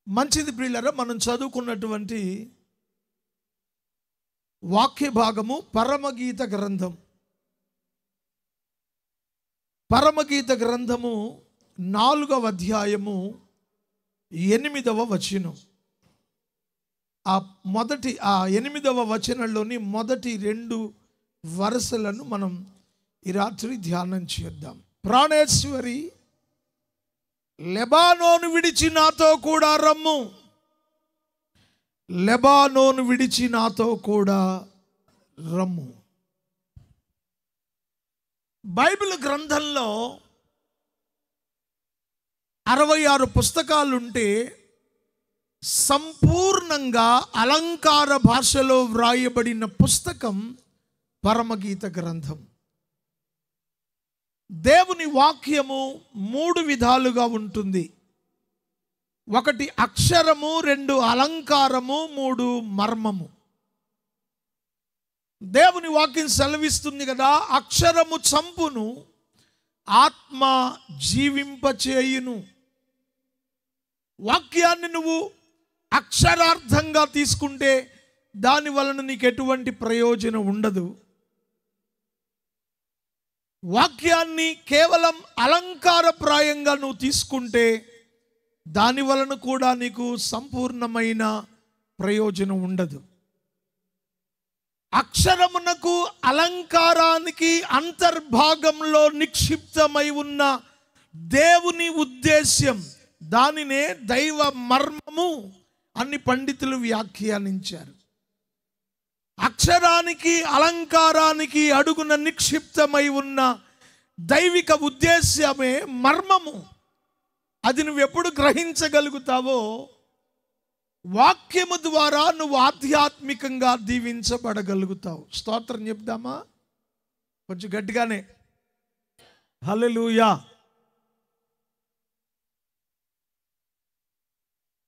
మంచిది ప్రియులారా, మనం చదువుకున్నటువంటి వాక్య భాగము పరమగీత గ్రంథం. పరమగీత గ్రంథము 4వ అధ్యాయము 8వ వచనం. ఆ 8వ వచనంలోని మొదటి 2 వరుసలను మనం ఈ రాత్రి ధ్యానం చేద్దాం. ప్రాణేశ్వరి, లెబానోను విడిచి నాతో కూడా రమ్ము, లెబానోను విడిచి నాతో కూడా రమ్ము. బైబిల్ గ్రంథంలో 66 పుస్తకాలుంటే సంపూర్ణంగా అలంకార భాషలో వ్రాయబడిన పుస్తకం పరమగీత గ్రంథం. దేవుని వాక్యము 3 విధాలుగా ఉంటుంది. 1 అక్షరము, 2 అలంకారము, 3 మర్మము. దేవుని వాక్యం సెలవిస్తుంది కదా, అక్షరము చంపును, ఆత్మ జీవింపచేయును. వాక్యాన్ని నువ్వు అక్షరార్థంగా తీసుకుంటే దాని వలన నీకు ఎటువంటి ప్రయోజనం ఉండదు. వాక్యాన్ని కేవలం అలంకారప్రాయంగా నువ్వు తీసుకుంటే దాని వలన కూడా నీకు సంపూర్ణమైన ప్రయోజనం ఉండదు. అక్షరమునకు, అలంకారానికి అంతర్భాగంలో నిక్షిప్తమై ఉన్న దేవుని ఉద్దేశ్యం, దానినే దైవ మర్మము అని పండితులు వ్యాఖ్యానించారు. అక్షరానికి, అలంకారానికి అడుగున నిక్షిప్తమై ఉన్న దైవిక ఉద్దేశ్యమే మర్మము. అది నువ్వు ఎప్పుడు గ్రహించగలుగుతావో వాక్యము ద్వారా నువ్వు ఆధ్యాత్మికంగా దీవించబడగలుగుతావు. స్తోత్రం చెప్దామా? కొంచెం గట్టిగానే హల్లెలూయా.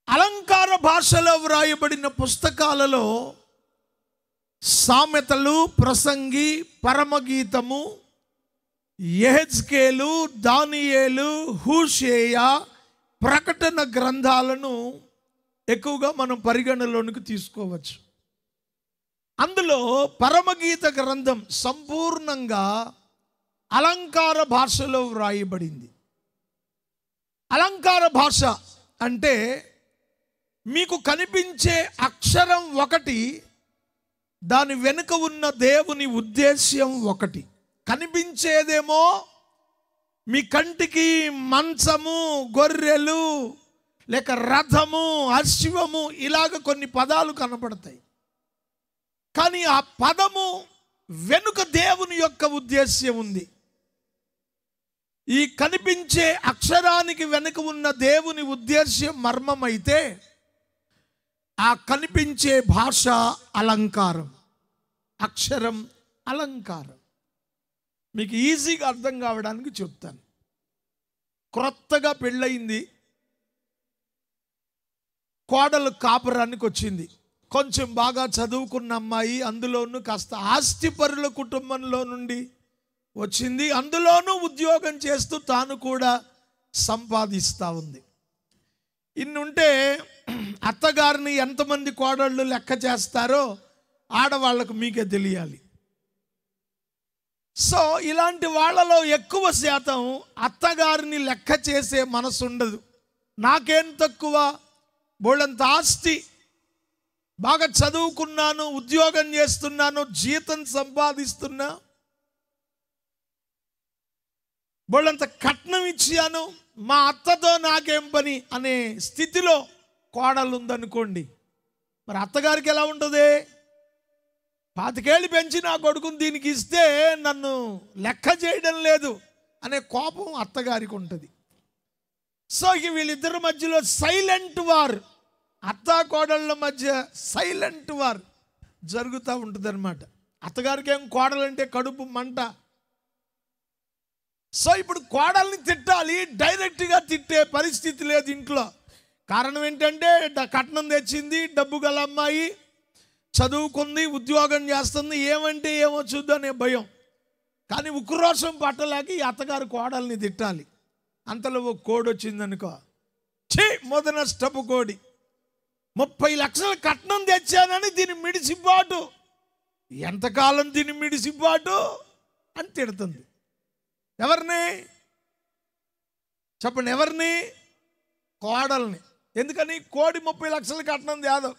అలంకార భాషలో వ్రాయబడిన పుస్తకాలలో సామెతలు, ప్రసంగి, పరమగీతము, యెహెజ్కేలు, దానియేలు, హూషేయ, ప్రకటన గ్రంథాలను ఎక్కువగా మనం పరిగణలోనికి తీసుకోవచ్చు. అందులో పరమగీత గ్రంథం సంపూర్ణంగా అలంకార భాషలో వ్రాయబడింది. అలంకార భాష అంటే మీకు కనిపించే అక్షరం ఒకటి, దాని వెనుక ఉన్న దేవుని ఉద్దేశ్యం ఒకటి. కనిపించేదేమో మీ కంటికి మంచము, గొర్రెలు, లేక రథము, అశ్వము, ఇలాగ కొన్ని పదాలు కనపడతాయి. కానీ ఆ పదము వెనుక దేవుని యొక్క ఉద్దేశ్యం ఉంది. ఈ కనిపించే అక్షరానికి వెనుక ఉన్న దేవుని ఉద్దేశ్యం మర్మమైతే, ఆ కనిపించే భాష అలంకారం, అక్షరం అలంకారం. మీకు ఈజీగా అర్థం కావడానికి చెప్తాను. క్రొత్తగా పెళ్ళయింది, కోడలు కాపురానికి వచ్చింది. కొంచెం బాగా చదువుకున్న అమ్మాయి, అందులోనూ కాస్త ఆస్తిపరుల కుటుంబంలో నుండి వచ్చింది. అందులోనూ ఉద్యోగం చేస్తూ తాను కూడా సంపాదిస్తూ ఉంది. ఇన్నుంటే అత్తగారిని ఎంతమంది కోడళ్ళు లెక్క చేస్తారో ఆడవాళ్లకు మీకే తెలియాలి. సో ఇలాంటి వాళ్ళలో ఎక్కువ శాతం అత్తగారిని లెక్క చేసే మనసు ఉండదు. నాకేం తక్కువ, బోళ్ళంత ఆస్తి, బాగా చదువుకున్నాను, ఉద్యోగం చేస్తున్నాను, జీతం సంపాదిస్తున్నా, బోళ్ళంత కట్నం ఇచ్చాను, మా అత్తతో నాకేం పని అనే స్థితిలో కోడలు ఉందనుకోండి. మరి అత్తగారికి ఎలా ఉంటుంది? 25 ఏళ్ళు పెంచి నా కొడుకుని దీనికి ఇస్తే నన్ను లెక్క చేయడం లేదు అనే కోపం అత్తగారికి ఉంటుంది. సో ఇక వీళ్ళిద్దరి మధ్యలో సైలెంట్ వార్, అత్త కోడళ్ళ మధ్య సైలెంట్ వార్ జరుగుతూ ఉంటుంది అనమాట. అత్తగారికి ఏం కోడలంటే కడుపు మంట. సో ఇప్పుడు కోడల్ని తిట్టాలి, డైరెక్ట్గా తిట్టే పరిస్థితి లేదు ఇంట్లో. కారణం ఏంటంటే కట్నం తెచ్చింది, డబ్బు గల అమ్మాయి, చదువుకుంది, ఉద్యోగం చేస్తుంది, ఏమంటే ఏమో చూద్దనే భయం. కానీ ఉక్రోషం పట్టలేక ఈ అత్తగారు కోడల్ని తిట్టాలి. అంతలో ఒక కోడి వచ్చిందనుకో, ఛీ మొదన స్టపు కోడి, 30 లక్షల కట్నం తెచ్చానని దీని మిడిసిబాటు, ఎంతకాలం దీని మిడిసిబాటు అని తిడుతుంది. ఎవరిని చెప్పండి? ఎవరిని? కోడల్ని. ఎందుకని? కోడి 30 లక్షల కట్నం తేదు.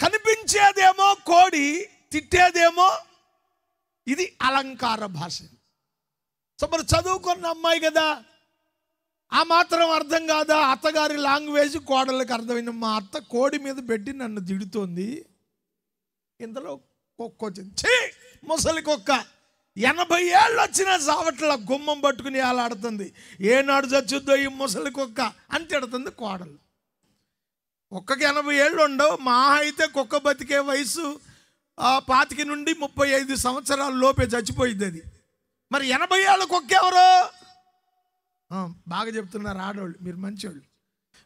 కనిపించేదేమో కోడి, తిట్టేదేమో ఇది అలంకార భాష. సో మరి చదువుకున్న అమ్మాయి కదా, ఆ మాత్రం అర్థం కాదా? అత్తగారి లాంగ్వేజ్ కోడళ్ళకి అర్థమైంది. మా అత్త కోడి మీద పెట్టి నన్ను తిడుతోంది, ఇంతలో కుక్క వచ్చింది. ఛీ, ముసలి కుక్క 80 ఏళ్ళు వచ్చినా సావట్ల గుమ్మం పట్టుకుని ఆలాడుతుంది. ఏనాడు చచ్చుద్దో ఈ ముసలి కుక్క అని తిడుతుంది కోడలు. కుక్కకి 80 ఏళ్ళు ఉండవు, మా అయితే కుక్క బతికే వయసు 25 నుండి 35 సంవత్సరాల లోపే చచ్చిపోయింది అది. మరి 80 ఏళ్ళ కుక్క ఎవరు? బాగా చెప్తున్నారు ఆడవాళ్ళు, మీరు మంచివాళ్ళు,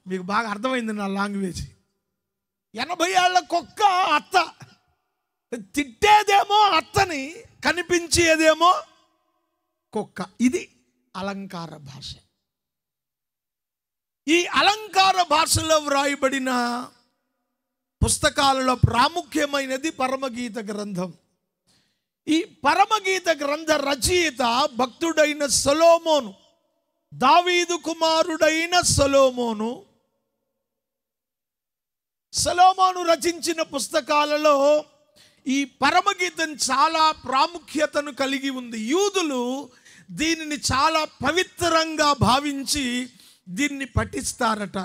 మీకు బాగా అర్థమైంది నా లాంగ్వేజ్. 80 ఏళ్ళ కుక్క అత్త. తిట్టేదేమో అత్తని, కనిపించేదేమో కుక్క. ఇది అలంకార భాష. ఈ అలంకార భాషలో వ్రాయబడిన పుస్తకాలలో ప్రాముఖ్యమైనది పరమగీత గ్రంథం. ఈ పరమగీత గ్రంథ రచయిత భక్తుడైన సొలొమోను, దావీదు కుమారుడైన సొలొమోను. సొలొమోను రచించిన పుస్తకాలలో ఈ పరమగీతం చాలా ప్రాముఖ్యతను కలిగి ఉంది. యూదులు దీనిని చాలా పవిత్రంగా భావించి దీన్ని పఠిస్తారట.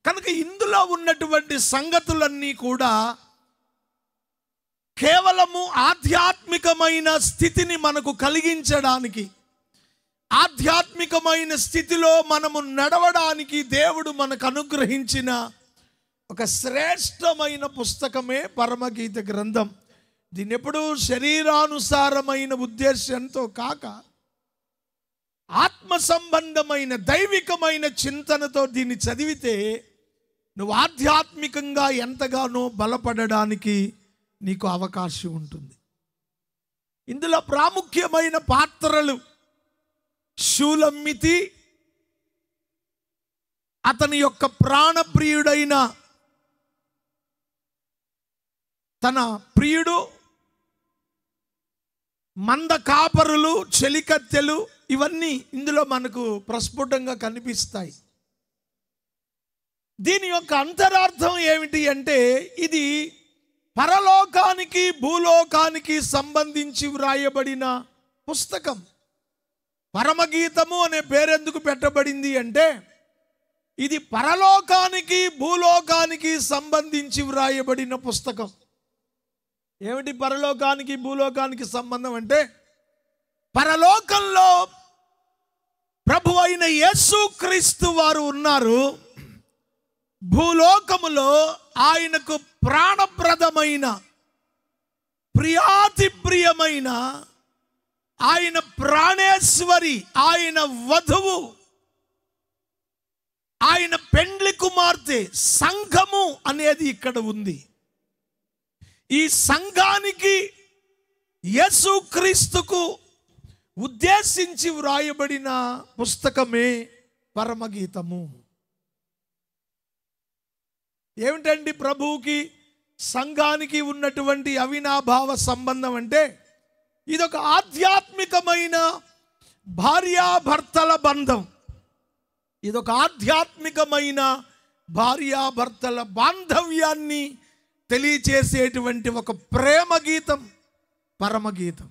కనుక ఇందులో ఉన్నటువంటి సంగతులన్నీ కూడా కేవలము ఆధ్యాత్మికమైన స్థితిని మనకు కలిగించడానికి, ఆధ్యాత్మికమైన స్థితిలో మనము నడవడానికి దేవుడు మనకు అనుగ్రహించిన ఒక శ్రేష్టమైన పుస్తకమే పరమగీత గ్రంథం. దీన్ని ఎప్పుడూ శరీరానుసారమైన ఉద్దేశంతో కాక ఆత్మ సంబంధమైన దైవికమైన చింతనతో దీన్ని చదివితే నువ్వు ఆధ్యాత్మికంగా ఎంతగానో బలపడడానికి నీకు అవకాశం ఉంటుంది. ఇందులో ప్రాముఖ్యమైన పాత్రలు షూలమ్మితి, అతని యొక్క ప్రాణప్రియుడైన తన ప్రియుడు, మంద కాపరులు, చెలికత్తెలు, ఇవన్నీ ఇందులో మనకు ప్రస్ఫుటంగా కనిపిస్తాయి. దీని యొక్క అంతరార్థం ఏమిటి అంటే, ఇది పరలోకానికి భూలోకానికి సంబంధించి వ్రాయబడిన పుస్తకం. పరమగీతము అనే పేరెందుకు పెట్టబడింది అంటే, ఇది పరలోకానికి భూలోకానికి సంబంధించి వ్రాయబడిన పుస్తకం. ఏమిటి పరలోకానికి భూలోకానికి సంబంధం అంటే, పరలోకంలో ప్రభు అయిన యేసుక్రీస్తు వారు ఉన్నారు. భూలోకములో ఆయనకు ప్రాణప్రదమైన, ప్రియాతి ప్రియమైన, ఆయన ప్రాణేశ్వరి, ఆయన వధువు, ఆయన పెండ్లి కుమార్తె సంఘము అనేది ఇక్కడ ఉంది. ఈ సంఘానికి యేసుక్రీస్తుకు ఉద్దేశించి వ్రాయబడిన పుస్తకమే పరమగీతము. ఏమిటండి ప్రభువుకి సంఘానికి ఉన్నటువంటి అవినాభావ సంబంధం అంటే, ఇదొక ఆధ్యాత్మికమైన భార్యాభర్తల బంధం. ఇదొక ఆధ్యాత్మికమైన భార్యాభర్తల బాంధవ్యాన్ని తెలియచేసేటువంటి ఒక ప్రేమ గీతం పరమగీతం.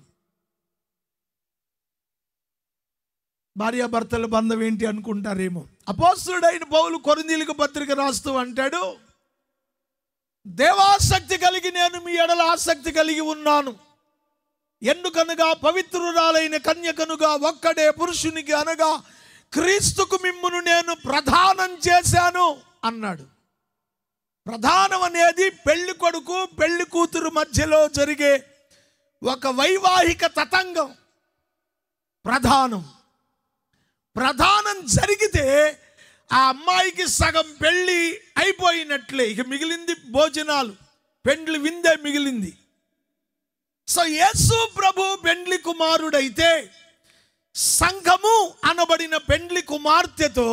భార్యాభర్తల బంధం ఏంటి అనుకుంటారేమో. అపోస్తలుడైన పౌలు కొరింథీయులకు పత్రిక రాస్తూ అంటాడు, దేవాసక్తి కలిగి నేను మీ ఎడల ఆసక్తి కలిగి ఉన్నాను. ఎందుకనగా పవిత్రురాలైన కన్యకనుగా ఒక్కడే పురుషునికి అనగా క్రీస్తుకు మిమ్మును నేను ప్రధానం చేశాను అన్నాడు. ప్రధానం అనేది పెళ్లి కొడుకు పెళ్లి కూతురు మధ్యలో జరిగే ఒక వైవాహిక తతంగం. ప్రధానం జరిగితే ఆ అమ్మాయికి సగం పెళ్ళి అయిపోయినట్లే. ఇక మిగిలింది భోజనాలు, పెండ్లి విందే మిగిలింది. సో యేసు ప్రభు పెండ్లి కుమారుడైతే సంఘము అనబడిన పెండ్లి కుమార్తెతో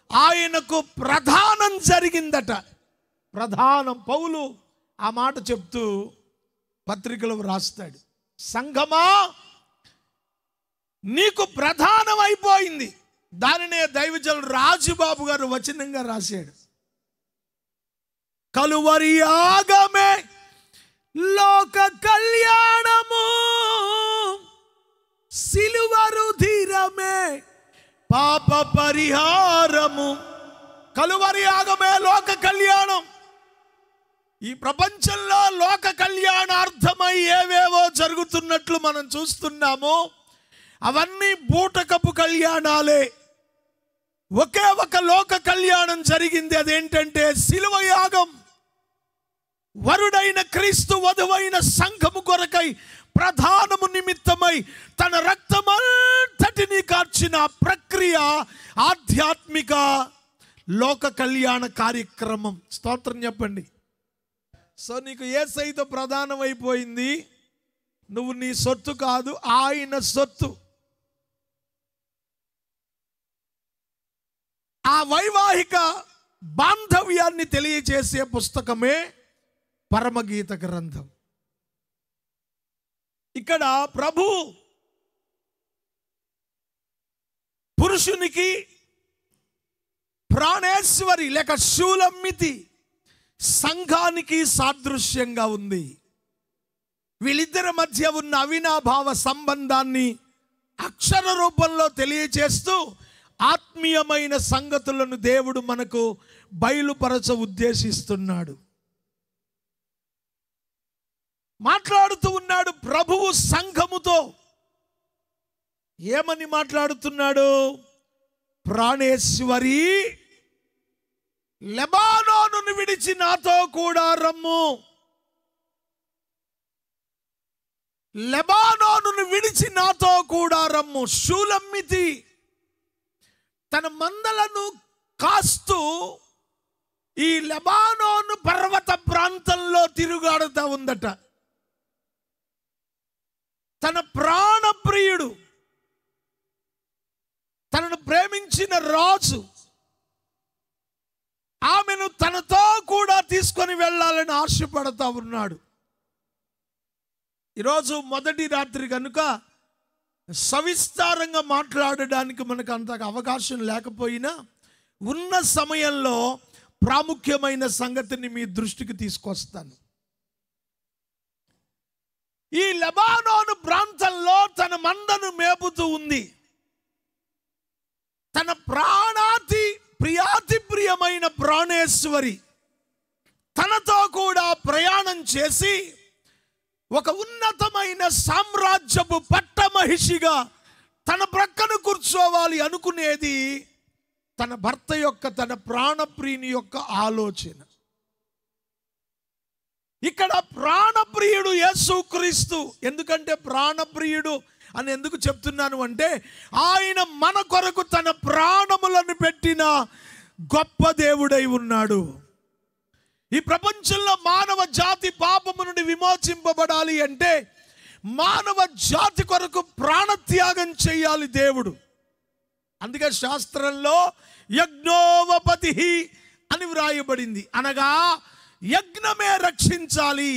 ఆయనకు ప్రధానం జరిగిందట. ప్రధానం. పౌలు ఆ మాట చెప్తూ పత్రికలో రాస్తాడు, సంఘమా నీకు ప్రధానం అయిపోయింది. దానినే దైవజనులు రాజుబాబు గారు వచనంగా రాశాడు. కలువరి యాగమే లోక కళ్యాణము, సిలువ రుధిరమే పాప పరిహారము. కలువరి యాగమే లోక కళ్యాణం. ఈ ప్రపంచంలో లోక కళ్యాణార్థమై ఏవేవో జరుగుతున్నట్లు మనం చూస్తున్నాము. అవన్నీ బూటకపు కళ్యాణాలే. ఒకే ఒక లోక కళ్యాణం జరిగింది. అదేంటంటే సిలువ యాగం. వరుడైన క్రీస్తు వధువైన సంఘము కొరకై ప్రధానము నిమిత్తమై తన రక్తమంతటిని కార్చిన ప్రక్రియ ఆధ్యాత్మిక లోక కళ్యాణ కార్యక్రమం. స్తోత్రం చెప్పండి. సో నీకు యేసయ్యతో ప్రధానం అయిపోయింది. నువ్వు నీ సొత్తు కాదు, ఆయన సొత్తు. ఆ వైవాహిక బాంధవ్యాన్ని తెలియజేసే పుస్తకమే పరమగీత గ్రంథం. ఇక్కడ ప్రభు పురుషునికి ప్రాణేశ్వరి లేక శూలమ్మితి సంఘానికి సాదృశ్యంగా ఉంది. వీళ్ళిద్దరి మధ్య ఉన్న అవినాభావ సంబంధాన్ని అక్షర రూపంలో తెలియచేస్తూ ఆత్మీయమైన సంగతులను దేవుడు మనకు బయలుపరచ ఉద్దేశిస్తున్నాడు. మాట్లాడుతూ ఉన్నాడు ప్రభువు సంఘముతో. ఏమని మాట్లాడుతున్నాడు? ప్రాణేశ్వరి, లెబానోనును విడిచి నాతో కూడా రమ్ము. లెబానోనును విడిచి నాతో కూడా రమ్ము. షూలమ్మితి తన మందలను కాస్తూ ఈ లెబానోను పర్వత ప్రాంతంలో తిరుగాడుతూ ఉందట. తన ప్రాణప్రియుడు, తనను ప్రేమించిన రాజు ఆమెను తనతో కూడా తీసుకొని వెళ్ళాలని ఆశపడతా ఉన్నాడు. ఈరోజు మొదటి రాత్రి కనుక సవిస్తారంగా మాట్లాడడానికి మనకు అంత అవకాశం లేకపోయినా ఉన్న సమయంలో ప్రాముఖ్యమైన సంగతిని మీ దృష్టికి తీసుకొస్తాను. ఈ లెబానోను ప్రాంతంలో తన మందను మేపుతూ ఉంది. తన ప్రియాతి ప్రియమైన ప్రాణేశ్వరి తనతో కూడా ప్రయాణం చేసి ఒక ఉన్నతమైన సామ్రాజ్యపు పట్టమహిషిగా తన ప్రక్కన కూర్చోవాలి అనుకునేది తన భర్త యొక్క, తన ప్రాణప్రియుని యొక్క ఆలోచన. ఇక్కడ ప్రాణప్రియుడు యేసుక్రీస్తు. ఎందుకంటే ప్రాణప్రియుడు అని ఎందుకు చెప్తున్నాను అంటే, ఆయన మన కొరకు తన ప్రాణములను పెట్టిన గొప్ప దేవుడై ఉన్నాడు. ఈ ప్రపంచంలో మానవ జాతి పాపము నుండి విమోచింపబడాలి అంటే మానవ జాతి కొరకు ప్రాణత్యాగం చేయాలి దేవుడు. అందుకే శాస్త్రంలో యజ్ఞోపపతి అని వ్రాయబడింది. అనగా యజ్ఞమే రక్షించాలి.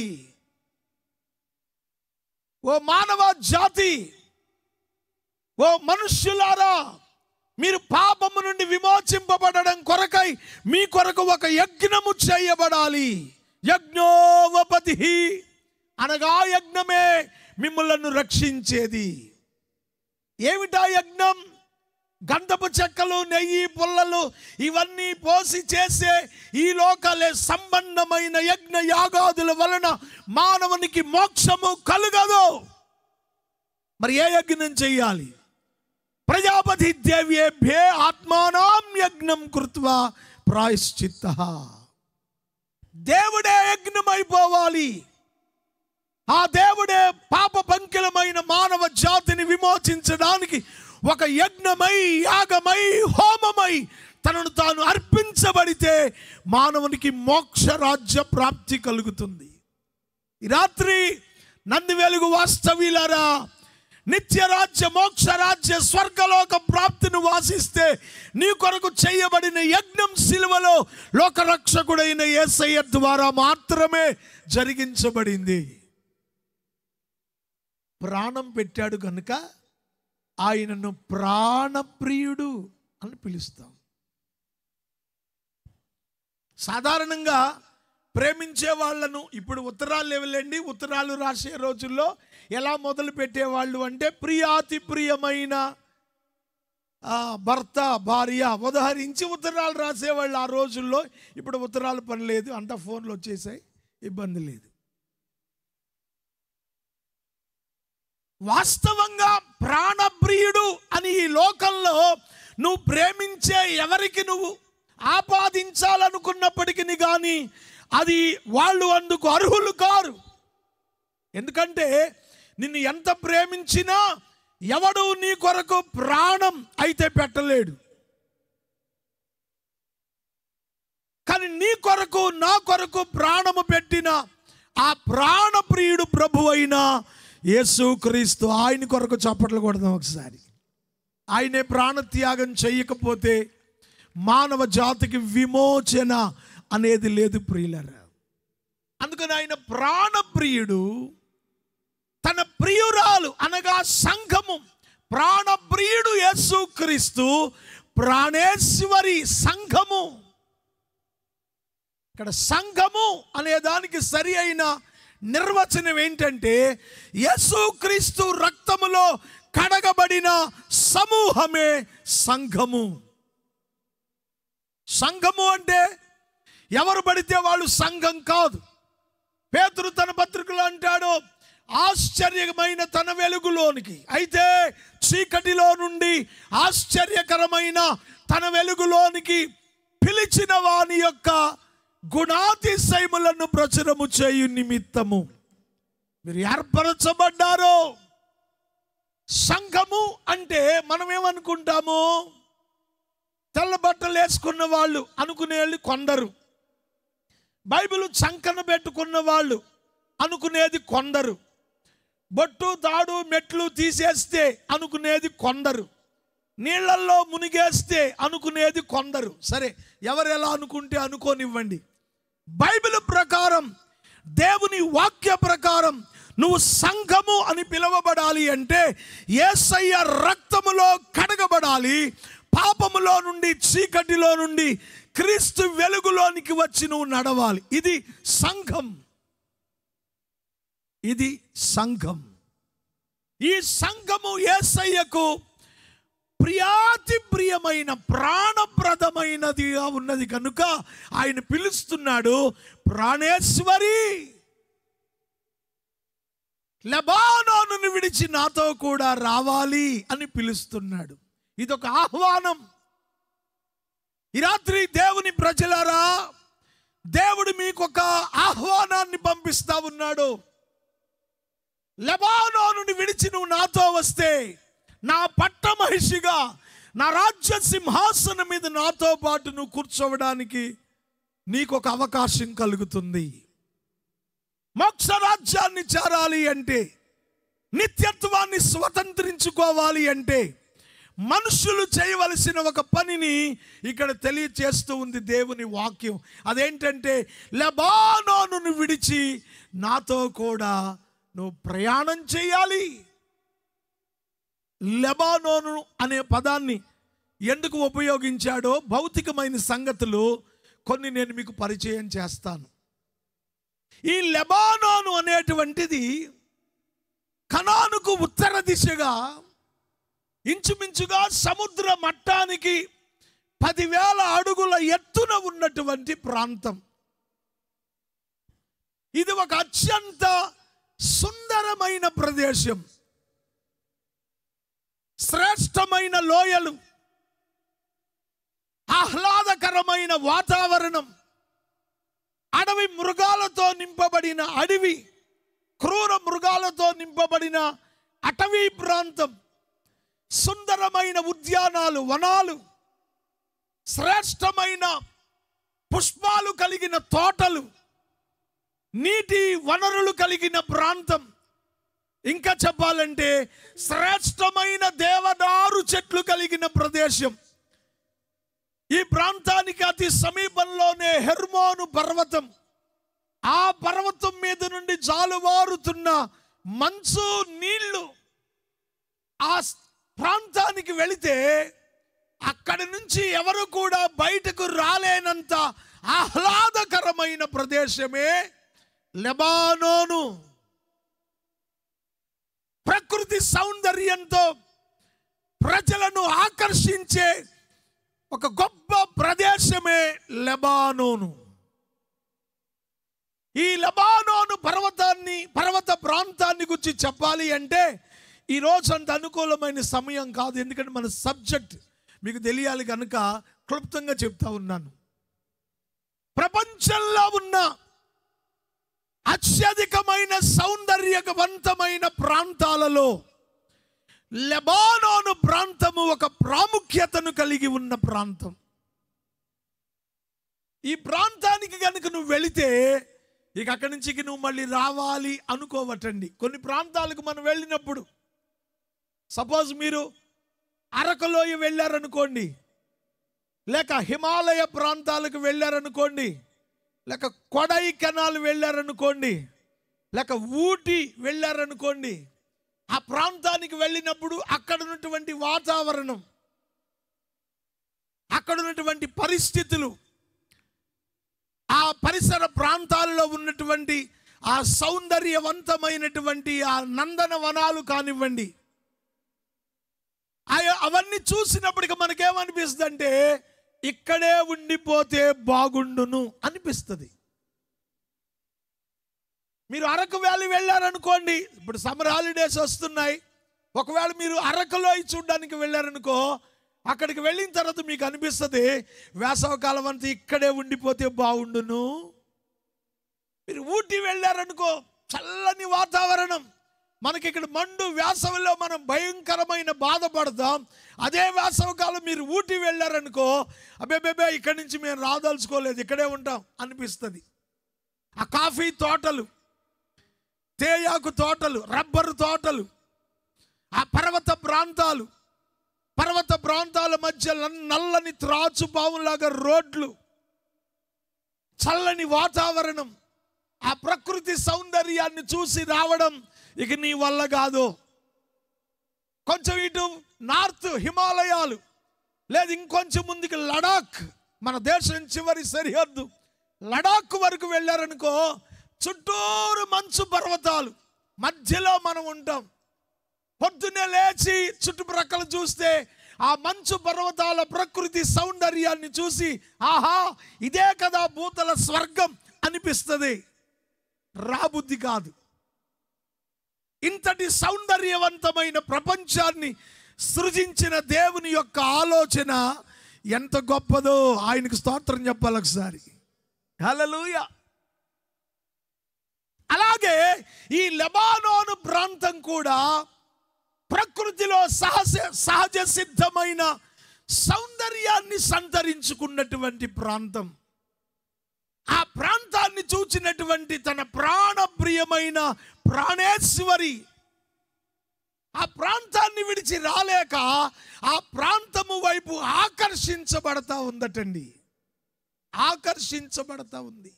ఓ మానవ జాతి, ఓ మనుష్యులారా, మీరు పాపము నుండి విమోచింపబడడం కొరకై మీ కొరకు ఒక యజ్ఞము చేయబడాలి. యజ్ఞోపపతి అనగా యజ్ఞమే మిమ్మలను రక్షించేది. ఏమిటా యజ్ఞం? గంధపు చెక్కలు, నెయ్యి, పుల్లలు ఇవన్నీ పోసి చేసే ఈ లోకాలే సంబంధమైన యజ్ఞ యాగాదుల వలన మానవునికి మోక్షము కలుగదు. మరి ఏ యజ్ఞం చెయ్యాలి? ప్రజాపతి దేవ్యేభ్యే ఆత్మానాం యజ్ఞం కృత్వా ప్రాయశ్చిత్తః. దేవుడే యజ్ఞం అయిపోవాలి. ఆ దేవుడే పాప పంకిలమైన మానవ జాతిని విమోచించడానికి ఒక యజ్ఞమై, యాగమై, హోమమై తనను తాను అర్పించబడితే మానవునికి మోక్ష రాజ్య ప్రాప్తి కలుగుతుంది. ఈ రాత్రి నంది వెలుగు వాస్తవ్యులారా, నిత్యరాజ్య మోక్షరాజ్య స్వర్గలోక ప్రాప్తిని వాసిస్తే నీ కొరకు చేయబడిన యజ్ఞం సిలువలో లోకరక్షకుడైన యేసయ్య ద్వారా మాత్రమే జరిగించబడింది. ప్రాణం పెట్టాడు కనుక ఆయనను ప్రాణప్రియుడు అని పిలుస్తాం. సాధారణంగా ప్రేమించే వాళ్ళను ఇప్పుడు ఉత్తరాలు లేవులేండి, ఉత్తరాలు రాసే రోజుల్లో ఎలా మొదలు పెట్టేవాళ్ళు అంటే ప్రియాతి ప్రియమైన భర్త భార్య ఉదహరించి ఉత్తరాలు రాసేవాళ్ళు ఆ రోజుల్లో. ఇప్పుడు ఉత్తరాలు పని లేదు, అంతా ఫోన్లు వచ్చేసాయి, ఇబ్బంది లేదు. వాస్తవంగా ప్రాణప్రియుడు అని ఈ లోకంలో నువ్వు ప్రేమించే ఎవరికి నువ్వు ఆపాదించాలనుకున్నప్పటికీ కానీ అది వాళ్ళు అందుకు అర్హులు కారు. ఎందుకంటే నిన్ను ఎంత ప్రేమించినా ఎవడు నీ కొరకు ప్రాణం అయితే పెట్టలేడు. కానీ నీ కొరకు నా కొరకు ప్రాణము పెట్టిన ఆ ప్రాణప్రియుడు ప్రభు అయిన యేసుక్రీస్తు. ఆయన కొరకు చప్పట్లు కొడదాం ఒకసారి. ఆయనే ప్రాణత్యాగం చేయకపోతే మానవ జాతికి విమోచన అనేది లేదు ప్రియులరా. అందుకని ఆయన ప్రాణప్రియుడు, తన ప్రియురాలు అనగా సంఘము, ప్రాణప్రియుడు యేసుక్రీస్తు, ప్రాణేశ్వరి సంఘము. ఇక్కడ సంఘము అనే దానికి సరి అయిన నిర్వచనం ఏంటంటే యేసుక్రీస్తు రక్తములో కడగబడిన సమూహమే సంఘము. సంఘము అంటే ఎవరు పడితే వాళ్ళు సంఘం కాదు. పేతురు తన పత్రికలో అంటాడు, ఆశ్చర్యమైన తన వెలుగులోనికి, అయితే చీకటిలో నుండి ఆశ్చర్యకరమైన తన వెలుగులోనికి పిలిచిన వాని యొక్క గుణాతిశయములను ప్రచురము చేయు నిమిత్తము మీరు ఏర్పరచబడ్డారు. సంఘము అంటే మనం ఏమనుకుంటాము, తెల్ల బట్టలు వేసుకున్న వాళ్ళు అనుకునేది కొందరు, బైబిల్ చంకన పెట్టుకున్న వాళ్ళు అనుకునేది కొందరు, బొట్టు తాడు మెట్లు తీసేస్తే అనుకునేది కొందరు, నీళ్లల్లో మునిగేస్తే అనుకునేది కొందరు. సరే, ఎవరు ఎలా అనుకుంటే అనుకోనివ్వండి. బైబిల్ ప్రకారం, దేవుని వాక్య ప్రకారం నువ్వు సంఘము అని పిలువబడాలి అంటే యేసయ్య రక్తములో కడగబడాలి. పాపములో నుండి, చీకటిలో నుండి క్రీస్తు వెలుగులోనికి వచ్చి నువ్వు నడవాలి. ఇది సంఘం. ఇది సంఘం. ఈ సంఘము యేసయ్యకు ప్రియాతి ప్రియమైన ప్రాణప్రదమైనదిగా ఉన్నది కనుక ఆయన పిలుస్తున్నాడు, ప్రాణేశ్వరి, లెబానోనును విడిచి నాతో కూడా రావాలి అని పిలుస్తున్నాడు. ఇదొక ఆహ్వానం. ఈ రాత్రి దేవుని ప్రజలారా, దేవుడు మీకు ఒక ఆహ్వానాన్ని పంపిస్తా ఉన్నాడు. లెబానోనుని విడిచి నువ్వు నాతో వస్తే నా పట్టమహిషిగా, నా రాజ్య సింహాసనం మీద నాతో పాటు నువ్వు కూర్చోవడానికి నీకు ఒక అవకాశం కలుగుతుంది. మోక్ష రాజ్యాన్ని చేరాలి అంటే, నిత్యత్వాన్ని స్వతంత్రించుకోవాలి అంటే మనుషులు చేయవలసిన ఒక పనిని ఇక్కడ తెలియచేస్తూ ఉంది దేవుని వాక్యం. అదేంటంటే లెబానోనును విడిచి నాతో కూడా నువ్వు ప్రయాణం చేయాలి. లెబానోను అనే పదాన్ని ఎందుకు ఉపయోగించాడో భౌతికమైన సంగతులు కొన్ని నేను మీకు పరిచయం చేస్తాను. ఈ లెబానోను అనేటువంటిది కనానుకు ఉత్తర దిశగా ఇంచుమించుగా సముద్ర మట్టానికి 10,000 అడుగుల ఎత్తున ఉన్నటువంటి ప్రాంతం. ఇది ఒక అత్యంత సుందరమైన ప్రదేశం. శ్రేష్టమైన లోయలు, ఆహ్లాదకరమైన వాతావరణం, అడవి మృగాలతో నింపబడిన అడవి, క్రూర మృగాలతో నింపబడిన అటవీ ప్రాంతం, సుందరమైన ఉద్యానాలు, వనాలు, శ్రేష్టమైన పుష్పాలు కలిగిన తోటలు, నీటి వనరులు కలిగిన ప్రాంతం, ఇంకా చెప్పాలంటే శ్రేష్టమైన దేవదారు చెట్లు కలిగిన ప్రదేశం. ఈ ప్రాంతానికి అతి సమీపంలోనే హెర్మోను పర్వతం. ఆ పర్వతం మీద నుండి జాలువారుతున్న మంచు నీళ్లు. ఆ ప్రాంతానికి వెళితే అక్కడి నుంచి ఎవరు కూడా బయటకు రాలేనంత ఆహ్లాదకరమైన ప్రదేశమే లెబానోను. ప్రకృతి సౌందర్యంతో ప్రజలను ఆకర్షించే ఒక గొప్ప ప్రదేశమే లెబానోను. ఈ లెబానోను పర్వత ప్రాంతాన్ని గురించి చెప్పాలి అంటే ఈరోజు అంత అనుకూలమైన సమయం కాదు. ఎందుకంటే మన సబ్జెక్ట్ మీకు తెలియాలి కనుక క్లుప్తంగా చెప్తా ఉన్నాను. ప్రపంచంలో ఉన్న అత్యధికమైన సౌందర్యవంతమైన ప్రాంతాలలో లెబానోను ప్రాంతము ఒక ప్రాముఖ్యతను కలిగి ఉన్న ప్రాంతం. ఈ ప్రాంతానికి కనుక నువ్వు వెళితే ఇక అక్కడి నుంచి నువ్వు మళ్ళీ రావాలి అనుకోవటండి. కొన్ని ప్రాంతాలకు మనం వెళ్ళినప్పుడు, సపోజ్ మీరు అరకులోయ వెళ్ళారనుకోండి, లేక హిమాలయ ప్రాంతాలకు వెళ్ళారనుకోండి, లేక కొడైకెనాల్ వెళ్ళారనుకోండి, లేక ఊటీ వెళ్ళారనుకోండి, ఆ ప్రాంతానికి వెళ్ళినప్పుడు అక్కడ ఉన్నటువంటి వాతావరణం, అక్కడ ఉన్నటువంటి పరిస్థితులు, ఆ పరిసర ప్రాంతాల్లో ఉన్నటువంటి ఆ సౌందర్యవంతమైనటువంటి ఆ నందనవనాలు కానివ్వండి, అవన్నీ చూసినప్పటికీ మనకేమనిపిస్తుంది అంటే ఇక్కడే ఉండిపోతే బాగుండును అనిపిస్తుంది. మీరు అరకు వ్యాలీ వెళ్ళారనుకోండి, ఇప్పుడు సమ్మర్ హాలిడేస్ వస్తున్నాయి, ఒకవేళ మీరు అరకులో చూడడానికి వెళ్ళారనుకో, అక్కడికి వెళ్ళిన తర్వాత మీకు అనిపిస్తుంది వేసవకాలం అంతా ఇక్కడే ఉండిపోతే బాగుండును. మీరు ఊటీ వెళ్ళారనుకో, చల్లని వాతావరణం, మనకి ఇక్కడ మండు వేసవిలో మనం భయంకరమైన బాధపడతాం. అదే వేసవకాలం మీరు ఊటీ వెళ్ళారనుకో, అబ్బే ఇక్కడి నుంచి మేము రాదలుచుకోలేదు, ఇక్కడే ఉంటాం అనిపిస్తుంది. ఆ కాఫీ తోటలు, తేయాకు తోటలు, రబ్బరు తోటలు, ఆ పర్వత ప్రాంతాల మధ్య నల్లని త్రాచు పాములాగా రోడ్లు, చల్లని వాతావరణం, ఆ ప్రకృతి సౌందర్యాన్ని చూసి రావడం ఇక నీ వల్ల కాదు. కొంచెం ఇటు నార్త్ హిమాలయాలు, లేదు ఇంకొంచెం ముందుకు లడాక్, మన దేశం చివరి సరిహద్దు లడాక్ వరకు వెళ్ళారనుకో, చుట్టూరు మంచు పర్వతాలు, మధ్యలో మనం ఉంటాం. పొద్దున్నే లేచి చుట్టుప్రక్కల చూస్తే ఆ మంచు పర్వతాల ప్రకృతి సౌందర్యాన్ని చూసి ఆహా ఇదే కదా భూతల స్వర్గం అనిపిస్తుంది, రాబుద్ధి కాదు. ఇంతటి సౌందర్యవంతమైన ప్రపంచాన్ని సృజించిన దేవుని యొక్క ఆలోచన ఎంత గొప్పదో ఆయనకు స్తోత్రం చెప్పాలి ఒకసారి. హల్లెలూయా. అలాగే ఈ లెబానోను ప్రాంతం కూడా ప్రకృతిలో సహజ సిద్ధమైన సౌందర్యాన్ని సంతరించుకున్నటువంటి ప్రాంతం. ఆ ప్రాంతాన్ని చూచినటువంటి తన ప్రాణప్రియమైన ప్రాణేశ్వరి ఆ ప్రాంతాన్ని విడిచి రాలేక ఆ ప్రాంతము వైపు ఆకర్షించబడతా ఉందటండి. ఆకర్షించబడతా ఉంది.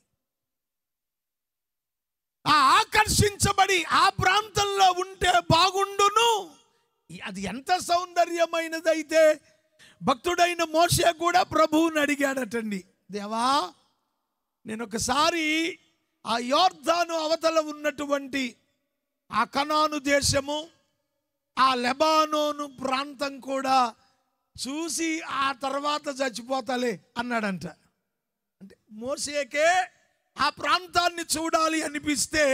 ఆ ఆకర్షించబడి ఆ ప్రాంతంలో ఉంటే బాగుండును. అది ఎంత సౌందర్యమైనదైతే భక్తుడైన మోషే కూడా ప్రభువుని అడిగాడటండి, దేవా నేను ఒకసారి ఆ యోర్దాను అవతల ఉన్నటువంటి ఆ కనాను దేశము, ఆ లెబానోను ప్రాంతం కూడా చూసి ఆ తర్వాత చచ్చిపోతాలే అన్నాడంట. అంటే మోషేకే ఆ ప్రాంతాన్ని చూడాలి అనిపిస్తే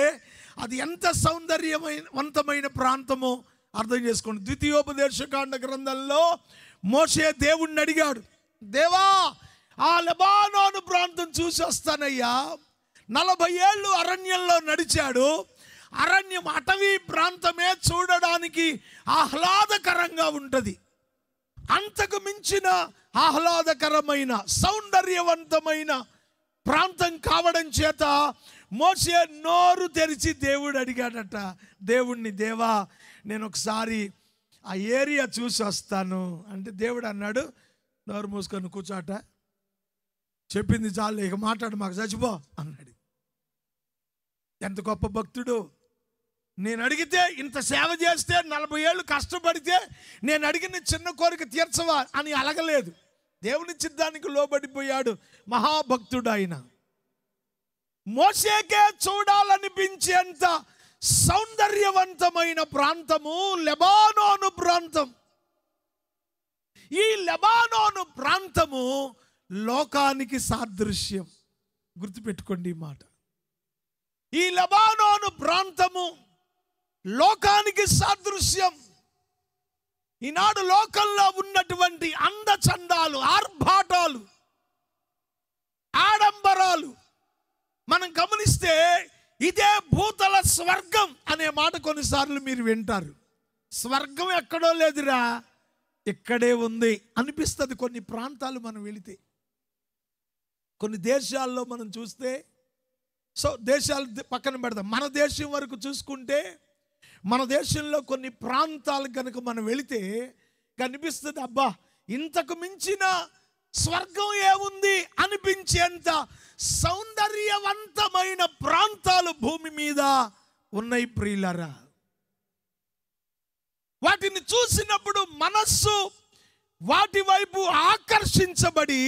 అది ఎంత సౌందర్యవంతమైన ప్రాంతమో అర్థం చేసుకోండి. ద్వితీయోపదేశకాండ గ్రంథంలో మోషే దేవుణ్ణి అడిగాడు, దేవా ఆ లెబానోను ప్రాంతం చూసి వస్తానయ్యా. 40 ఏళ్ళు అరణ్యంలో నడిచాడు. అరణ్యం అటవీ ప్రాంతమే చూడడానికి ఆహ్లాదకరంగా ఉంటుంది. అంతకు మించిన ఆహ్లాదకరమైన సౌందర్యవంతమైన ప్రాంతం కావడం చేత మోషే నోరు తెరిచి దేవుడు అడిగాడట దేవుణ్ణి, దేవా నేను ఒకసారి ఆ ఏరియా చూసి వస్తాను అంటే దేవుడు అన్నాడు, నోరు మూసుకొని కూర్చోట, చెప్పింది చాలు, ఇక మాట్లాడు, మాకు చచ్చిపో అన్నాడు. ఎంత గొప్ప భక్తుడు! నేను అడిగితే ఇంత సేవ చేస్తే 40 ఏళ్ళు కష్టపడితే నేను అడిగిన చిన్న కోరిక తీర్చవా అని అలగలేదు. దేవుని చిత్తానికి లోబడిపోయాడు. మహాభక్తుడు ఆయన. మోషేకే చూడాలనిపించేంత సౌందర్యవంతమైన ప్రాంతము లెబానోను ప్రాంతం. ఈ లెబానోను ప్రాంతము లోకానికి సాదృశ్యం. గుర్తుపెట్టుకోండి ఈ మాట. ఈ లెబానోను ప్రాంతము లోకానికి సాదృశ్యం. ఈనాడు లోకంలో ఉన్నటువంటి అందచందాలు, ఆర్భాటాలు, ఆడంబరాలు మనం గమనిస్తే ఇదే భూతల స్వర్గం అనే మాట కొన్నిసార్లు మీరు వింటారు. స్వర్గం ఎక్కడో లేదురా, ఇక్కడే ఉంది అనిపిస్తుంది కొన్ని ప్రాంతాలు మనం వెళితే. కొన్ని దేశాల్లో మనం చూస్తే, సో దేశాలు పక్కన పెడదాం, మన దేశం వరకు చూసుకుంటే మన దేశంలో కొన్ని ప్రాంతాలు కనుక మనం వెళితే కనిపిస్తుంది, అబ్బా ఇంతకు మించిన స్వర్గం ఏముంది అనిపించేంత సౌందర్యవంతమైన ప్రాంతాలు భూమి మీద ఉన్నాయి ప్రియులారా. వాటిని చూసినప్పుడు మనస్సు వాటి వైపు ఆకర్షించబడి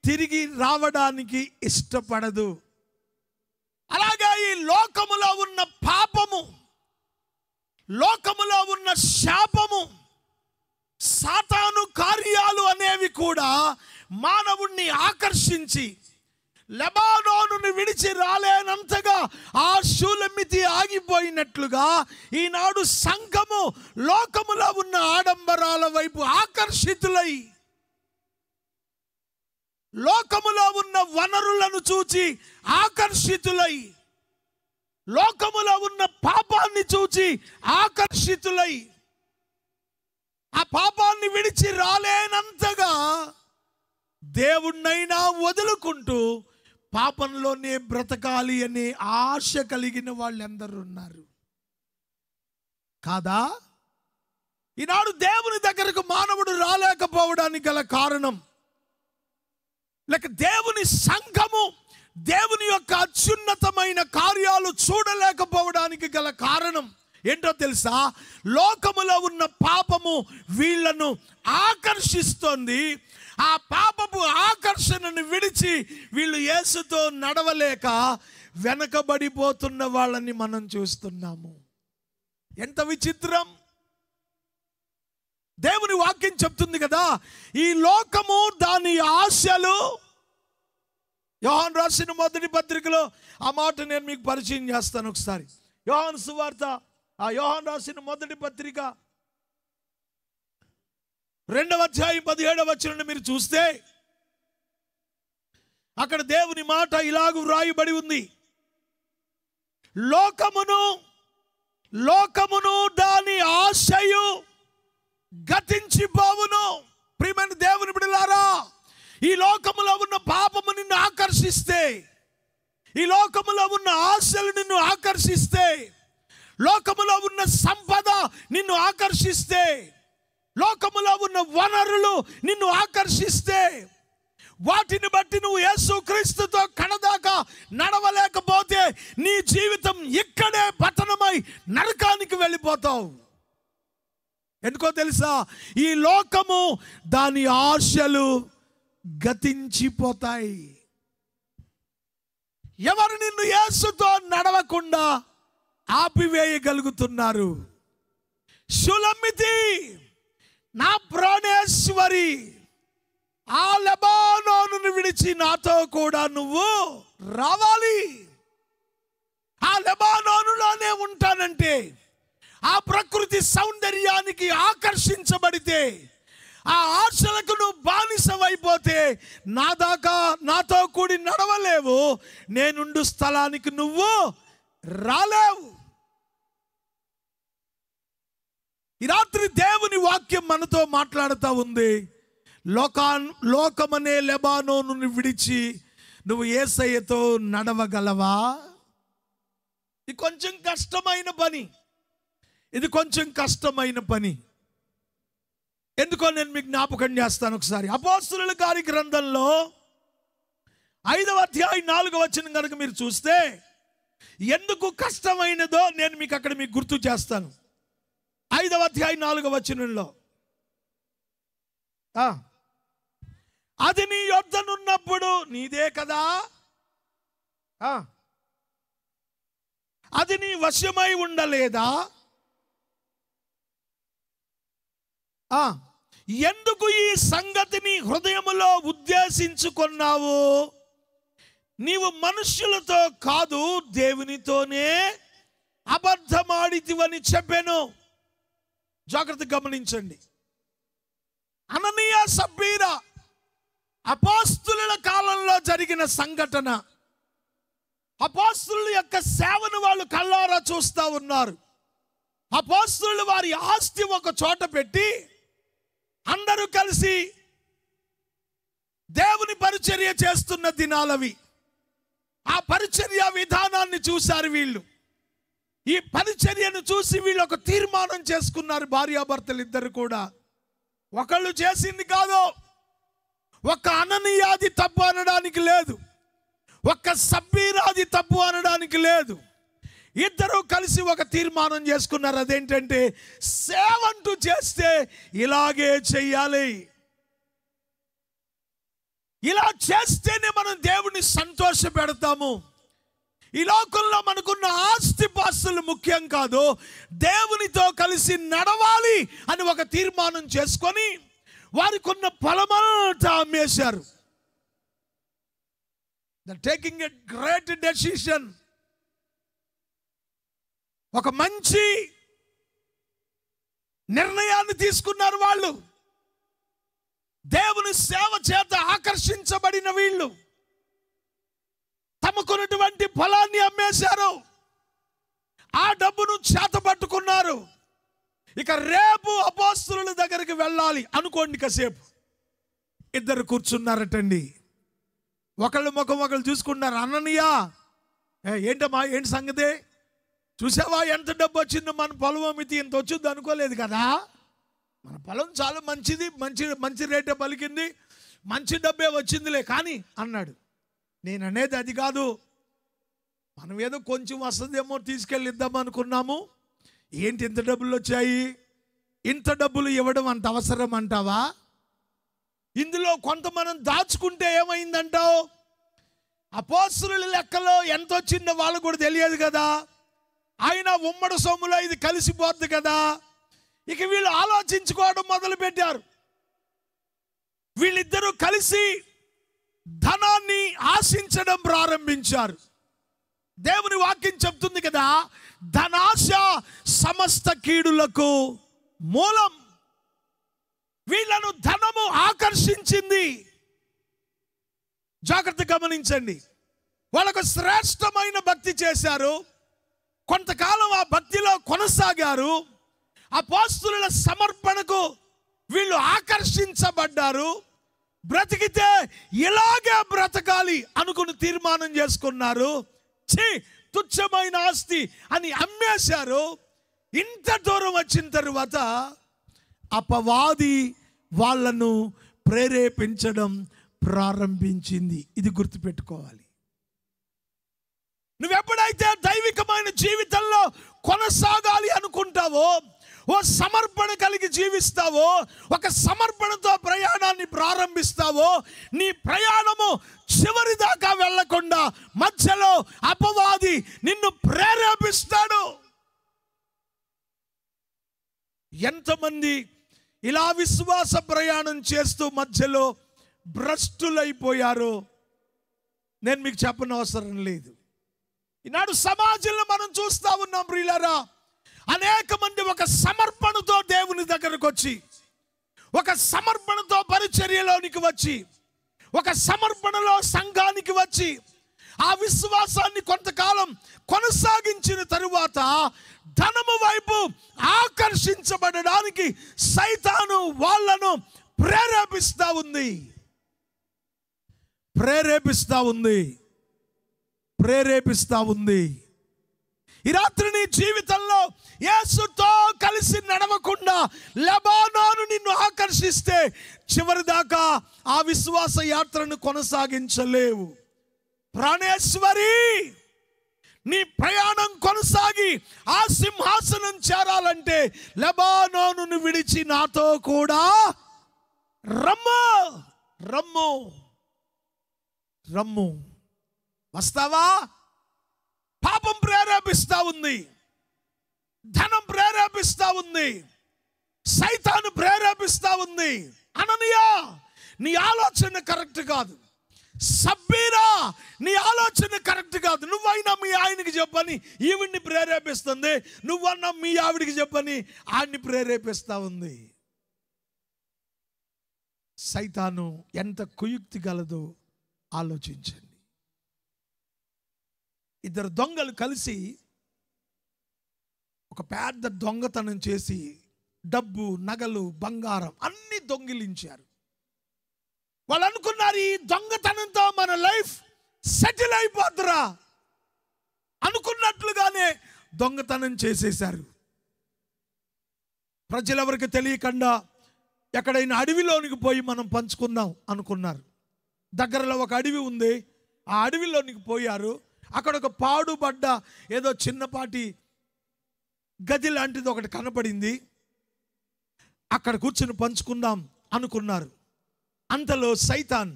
తిరిగి రావడానికి ఇష్టపడదు. అలాగే ఈ లోకములో ఉన్న పాపము, లోకములో ఉన్న శాపము, సాతాను కార్యాలు అనేవి కూడా మానవుణ్ణి ఆకర్షించి లెబానోనుని విడిచి రాలేనంతగా ఆ షూలమితి ఆగిపోయినట్లుగా ఈనాడు సంఘము లోకములో ఉన్న ఆడంబరాల వైపు ఆకర్షితులై, లోకములో ఉన్న వనరులను చూచి ఆకర్షితులై, లోకములో ఉన్న పాపాన్ని చూచి ఆకర్షితులై, ఆ పాపాన్ని విడిచి రాలేనంతగా దేవుణ్ణైనా వదులుకుంటూ పాపంలోనే బ్రతకాలి అనే ఆశ కలిగిన వాళ్ళందరూ ఉన్నారు కాదా? ఈనాడు దేవుని దగ్గరకు మానవుడు రాలేకపోవడానికి గల కారణం, లేక దేవుని సంఘము దేవుని యొక్క అత్యున్నతమైన కార్యాలు చూడలేకపోవడానికి గల కారణం ఏంటో తెలుసా? లోకములో ఉన్న పాపము వీళ్లను ఆకర్షిస్తోంది. ఆ పాపపు ఆకర్షణను విడిచి వీళ్ళు యేసుతో నడవలేక వెనకబడిపోతున్న వాళ్ళని మనం చూస్తున్నాము. ఎంత విచిత్రం! దేవుని వాక్యం చెప్తుంది కదా, ఈ లోకము దాని ఆశలు. యోహాను రాసిన మొదటి పత్రికలో ఆ మాట నేను మీకు పరిచయం చేస్తాను ఒకసారి. యోహాను సువార్త, ఆ యోహాను రాసిన మొదటి పత్రిక 2వ అధ్యాయం 17వ వచనం మీరు చూస్తే అక్కడ దేవుని మాట ఇలాగ వ్రాయబడి ఉంది, లోకమును దాని ఆశయు గతించిపోవును. ప్రియమైన దేవుని బిడ్డలారా, ఈ లోకములో ఉన్న పాపము నిన్ను ఆకర్షిస్తే, ఈ లోకములో ఉన్న ఆశలు నిన్ను ఆకర్షిస్తే, లోకములో ఉన్న సంపద నిన్ను ఆకర్షిస్తే, లోకములో ఉన్న వనరులు నిన్ను ఆకర్షిస్తే, వాటిని బట్టి నువ్వు యేసుక్రీస్తుతో కడదాకా నడవలేకపోతే నీ జీవితం ఇక్కడే పతనమై నరకానికి వెళ్ళిపోతావు. ఎందుకో తెలుసా? ఈ లోకము దాని ఆశలు గతించిపోతాయి. ఎవరు నిన్ను యేసుతో నడవకుండా ఆపివేయగలుగుతున్నారు? షులమ్మితి, నా ప్రాణేశ్వరి, ఆ లెబానోనును విడిచి నాతో కూడా నువ్వు రావాలి. ఆ లెబానోనులోనే ఉంటానంటే, ఆ ప్రకృతి సౌందర్యానికి ఆకర్షించబడితే, ఆ ఆశలకు నువ్వు బానిసవైపోతే నాతో కూడి నడవలేవు. నేనుండు స్థలానికి నువ్వు రాలేవు. ఈ రాత్రి దేవుని వాక్యం మనతో మాట్లాడుతూ ఉంది. లోకమనే లెబానోనుని విడిచి నువ్వు యేసయ్యతో నడవగలవా? ఇది కొంచెం కష్టమైన పని. ఎందుకో నేను మీకు జ్ఞాపకం చేస్తాను ఒకసారి. అపోస్తలుల కార్య గ్రంథంలో 5వ అధ్యాయం 4వ వచనం కనుక మీరు చూస్తే ఎందుకు కష్టమైనదో నేను మీకు అక్కడ మీకు గుర్తు చేస్తాను. 5వ అధ్యాయం 4వ వచనంలో, అది నీ యొద్దనున్నప్పుడు నీదే కదా, అది నీ వశమై ఉండలేదా? ఎందుకు ఈ సంగతిని హృదయములో ఉద్దేశించుకున్నావు? నీవు మనుష్యులతో కాదు దేవునితోనే అబద్ధమాడితివని చెప్పాను. జాగ్రత్త గమనించండి. అననీయ సబ్బీరా అపోస్తలుల కాలంలో జరిగిన సంఘటన. అపోస్తలుల యొక్క సేవను వాళ్ళు కళ్ళారా చూస్తూ ఉన్నారు. అపోస్తలులు వారి ఆస్తి ఒక చోట పెట్టి అందరూ కలిసి దేవుని పరిచర్య చేస్తున్న దినాలవి. ఆ పరిచర్య విధానాన్ని చూశారు వీళ్ళు. ఈ పరిచర్యను చూసి వీళ్ళు ఒక తీర్మానం చేసుకున్నారు. భార్యాభర్తలు ఇద్దరు కూడా. ఒకళ్ళు చేసింది కాదు. ఒక్క అననీయాది తప్పు అనడానికి లేదు, ఒక్క సబ్బీరాది తప్పు అనడానికి లేదు. ఇద్దరు కలిసి ఒక తీర్మానం చేసుకున్నారు. అదేంటంటే, సేవంటూ చేస్తే ఇలాగే చెయ్యాలి. ఇలా చేస్తేనే మనం దేవుని సంతోష పెడతాము. ఈ లోకంలో మనకున్న ఆస్తిపాస్తులు ముఖ్యం కాదు, దేవునితో కలిసి నడవాలి అని ఒక తీర్మానం చేసుకొని వారికి ఉన్న పొలమంతా అమ్మేశారు. Taking a great decision. ఒక మంచి నిర్ణయాన్ని తీసుకున్నారు వాళ్ళు. దేవుని సేవ చేత ఆకర్షించబడిన వీళ్ళు తమకున్నటువంటి పొలాన్ని అమ్మేశారు. ఆ డబ్బును చేతపట్టుకున్నారు. ఇక రేపు అపోస్తలుల దగ్గరికి వెళ్ళాలి అనుకోండి. కాసేపు ఇద్దరు కూర్చున్నారటండి. ఒకళ్ళు ముఖం ఒకళ్ళు చూసుకున్నారు. అననీయ, ఏంటమ్మా, ఏంటి సంగతి? చూసావా ఎంత డబ్బు వచ్చిందో? మన పొలం అమ్మితే ఇంత వచ్చింది అనుకోలేదు కదా. మన పొలం చాలా మంచిది, మంచి రేటే పలికింది, మంచి డబ్బే వచ్చిందిలే కానీ అన్నాడు. నేను అనేది అది కాదు. మనం ఏదో కొంచెం వస్తుందేమో తీసుకెళ్ళిద్దాం అనుకున్నాము. ఏంటి ఇంత డబ్బులు వచ్చాయి? ఇంత డబ్బులు ఇవ్వడం అంత అవసరం అంటావా? ఇందులో కొంత మనం దాచుకుంటే ఏమైందంటావు? అపోస్తలుల లెక్కలో ఎంత వచ్చిందో వాళ్ళకు కూడా తెలియదు కదా. ఆయన ఉమ్మడి సొమ్ములో ఇది కలిసిపోద్ది కదా. ఇక వీళ్ళు ఆలోచించుకోవడం మొదలు పెట్టారు. వీళ్ళిద్దరూ కలిసి ధనాన్ని ఆశించడం ప్రారంభించారు. దేవుని వాక్యం చెప్తుంది కదా, ధనాశ సమస్త కీడులకు మూలం. వీళ్ళను ధనము ఆకర్షించింది. జాగ్రత్త గమనించండి. వాళ్ళకు శ్రేష్టమైన భక్తి చేశారు. కొంతకాలం ఆ భక్తిలో కొనసాగారు. అపోస్తలుల సమర్పణకు వీళ్ళు ఆకర్షించబడ్డారు. బ్రతికితే ఇలాగే బ్రతకాలి అనుకుని తీర్మానం చేసుకున్నారు. తుచ్చమైన ఆస్తి అని అమ్మేశారు. ఇంత దూరం వచ్చిన తరువాత అపవాది వాళ్ళను ప్రేరేపించడం ప్రారంభించింది. ఇది గుర్తుపెట్టుకోవాలి. నువ్వెప్పుడైతే దైవికమైన జీవితంలో కొనసాగాలి అనుకుంటావో, ఓ సమర్పణ కలిగి జీవిస్తావో, ఒక సమర్పణతో ప్రయాణాన్ని ప్రారంభిస్తావో, నీ ప్రయాణము చివరి దాకా వెళ్లకుండా మధ్యలో అపవాది నిన్ను ప్రేరేపిస్తాడు. ఎంతమంది ఇలా విశ్వాస ప్రయాణం చేస్తూ మధ్యలో భ్రష్టులైపోయారో నేను మీకు చెప్పనవసరం లేదు. ఈనాడు సమాజంలో మనం చూస్తూ ఉన్నాం ప్రియులారా. అనేక మంది ఒక సమర్పణతో దేవుని దగ్గరకు వచ్చి, ఒక సమర్పణతో పరిచర్యలోనికి వచ్చి, ఒక సమర్పణలో సంఘానికి వచ్చి, ఆ విశ్వాసాన్ని కొంతకాలం కొనసాగించిన తరువాత ధనము వైపు ఆకర్షించబడడానికి సైతాను వాళ్ళను ప్రేరేపిస్తూ ఉంది. ప్రేరేపిస్తా ఉంది, ప్రేరేపిస్తా ఉంది. ఈ రాత్రి నీ జీవితంలో యేసుతో కలిసి నడవకుండా లెబానోను నిన్ను ఆకర్షిస్తే చివరి దాకా ఆ విశ్వాస యాత్రను కొనసాగించలేవు. ప్రాణేశ్వరి, నీ ప్రయాణం కొనసాగి ఆ సింహాసనం చేరాలంటే లెబానోనును విడిచి నాతో కూడా రమ్ము, రమ్ము, రమ్ము. వస్తావా? పాపం ప్రేరేపిస్తా ఉంది, ధనం ప్రేరేపిస్తా ఉంది, సైతాను ప్రేరేపిస్తా ఉంది. అననీయా, నీ ఆలోచన కరెక్ట్ కాదు. సబ్బీరా, నీ ఆలోచన కరెక్ట్ కాదు. నువ్వైనా మీ ఆయనకి చెప్పని ఈవిడ్ని ప్రేరేపిస్తుంది, నువ్వన్నా మీ ఆవిడికి చెప్పని ఆయన్ని ప్రేరేపిస్తా ఉంది. సైతాను ఎంత కుయుక్తి గలదో ఆలోచించండి. ఇద్దరు దొంగలు కలిసి ఒక పెద్ద దొంగతనం చేసి డబ్బు, నగలు, బంగారం అన్ని దొంగిలించారు. వాళ్ళు అనుకున్నారు, ఈ దొంగతనంతో మన లైఫ్ సెటిల్ అయిపోతురా అనుకున్నట్లుగానే దొంగతనం చేసేశారు. ప్రజలెవరికి తెలియకుండా ఎక్కడైనా అడవిలోనికి పోయి మనం పంచుకుందాం అనుకున్నారు. దగ్గరలో ఒక అడవి ఉంది, ఆ అడవిలోనికి పోయారు. అక్కడ ఒక పాడుబడ్డ ఏదో చిన్నపాటి గది లాంటిది ఒకటి కనపడింది. అక్కడ కూర్చుని పంచుకుందాం అనుకున్నారు. అంతలో సైతాన్,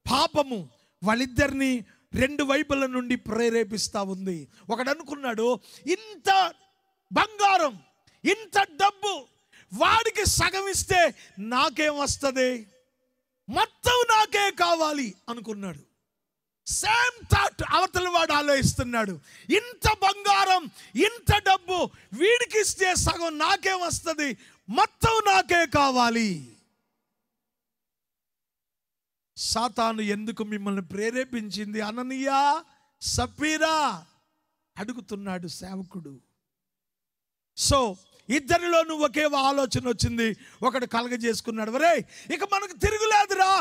పాపము వాళ్ళిద్దరిని రెండు వైపుల నుండి ప్రేరేపిస్తూ ఉంది. ఒకడు అనుకున్నాడు, ఇంత బంగారం, ఇంత డబ్బు వాడికి సగం ఇస్తే నాకేం వస్తుంది, మొత్తం నాకే కావాలి అనుకున్నాడు. సేమ్ థాట్ అవతల వాడు ఆలోచిస్తున్నాడు. ఇంత బంగారం, ఇంత డబ్బు వీడికి ఇస్తే సగం నాకేం వస్తుంది, మొత్తం నాకే కావాలి. సాతాను ఎందుకు మిమ్మల్ని ప్రేరేపించింది అననీయా, సప్పీరా అడుగుతున్నాడు సేవకుడు. సో ఇద్దరిలోనూ ఒకే ఆలోచన వచ్చింది. ఒకడు కలగజేసుకున్నాడు, వరే ఇక మనకు తిరుగులేదురా,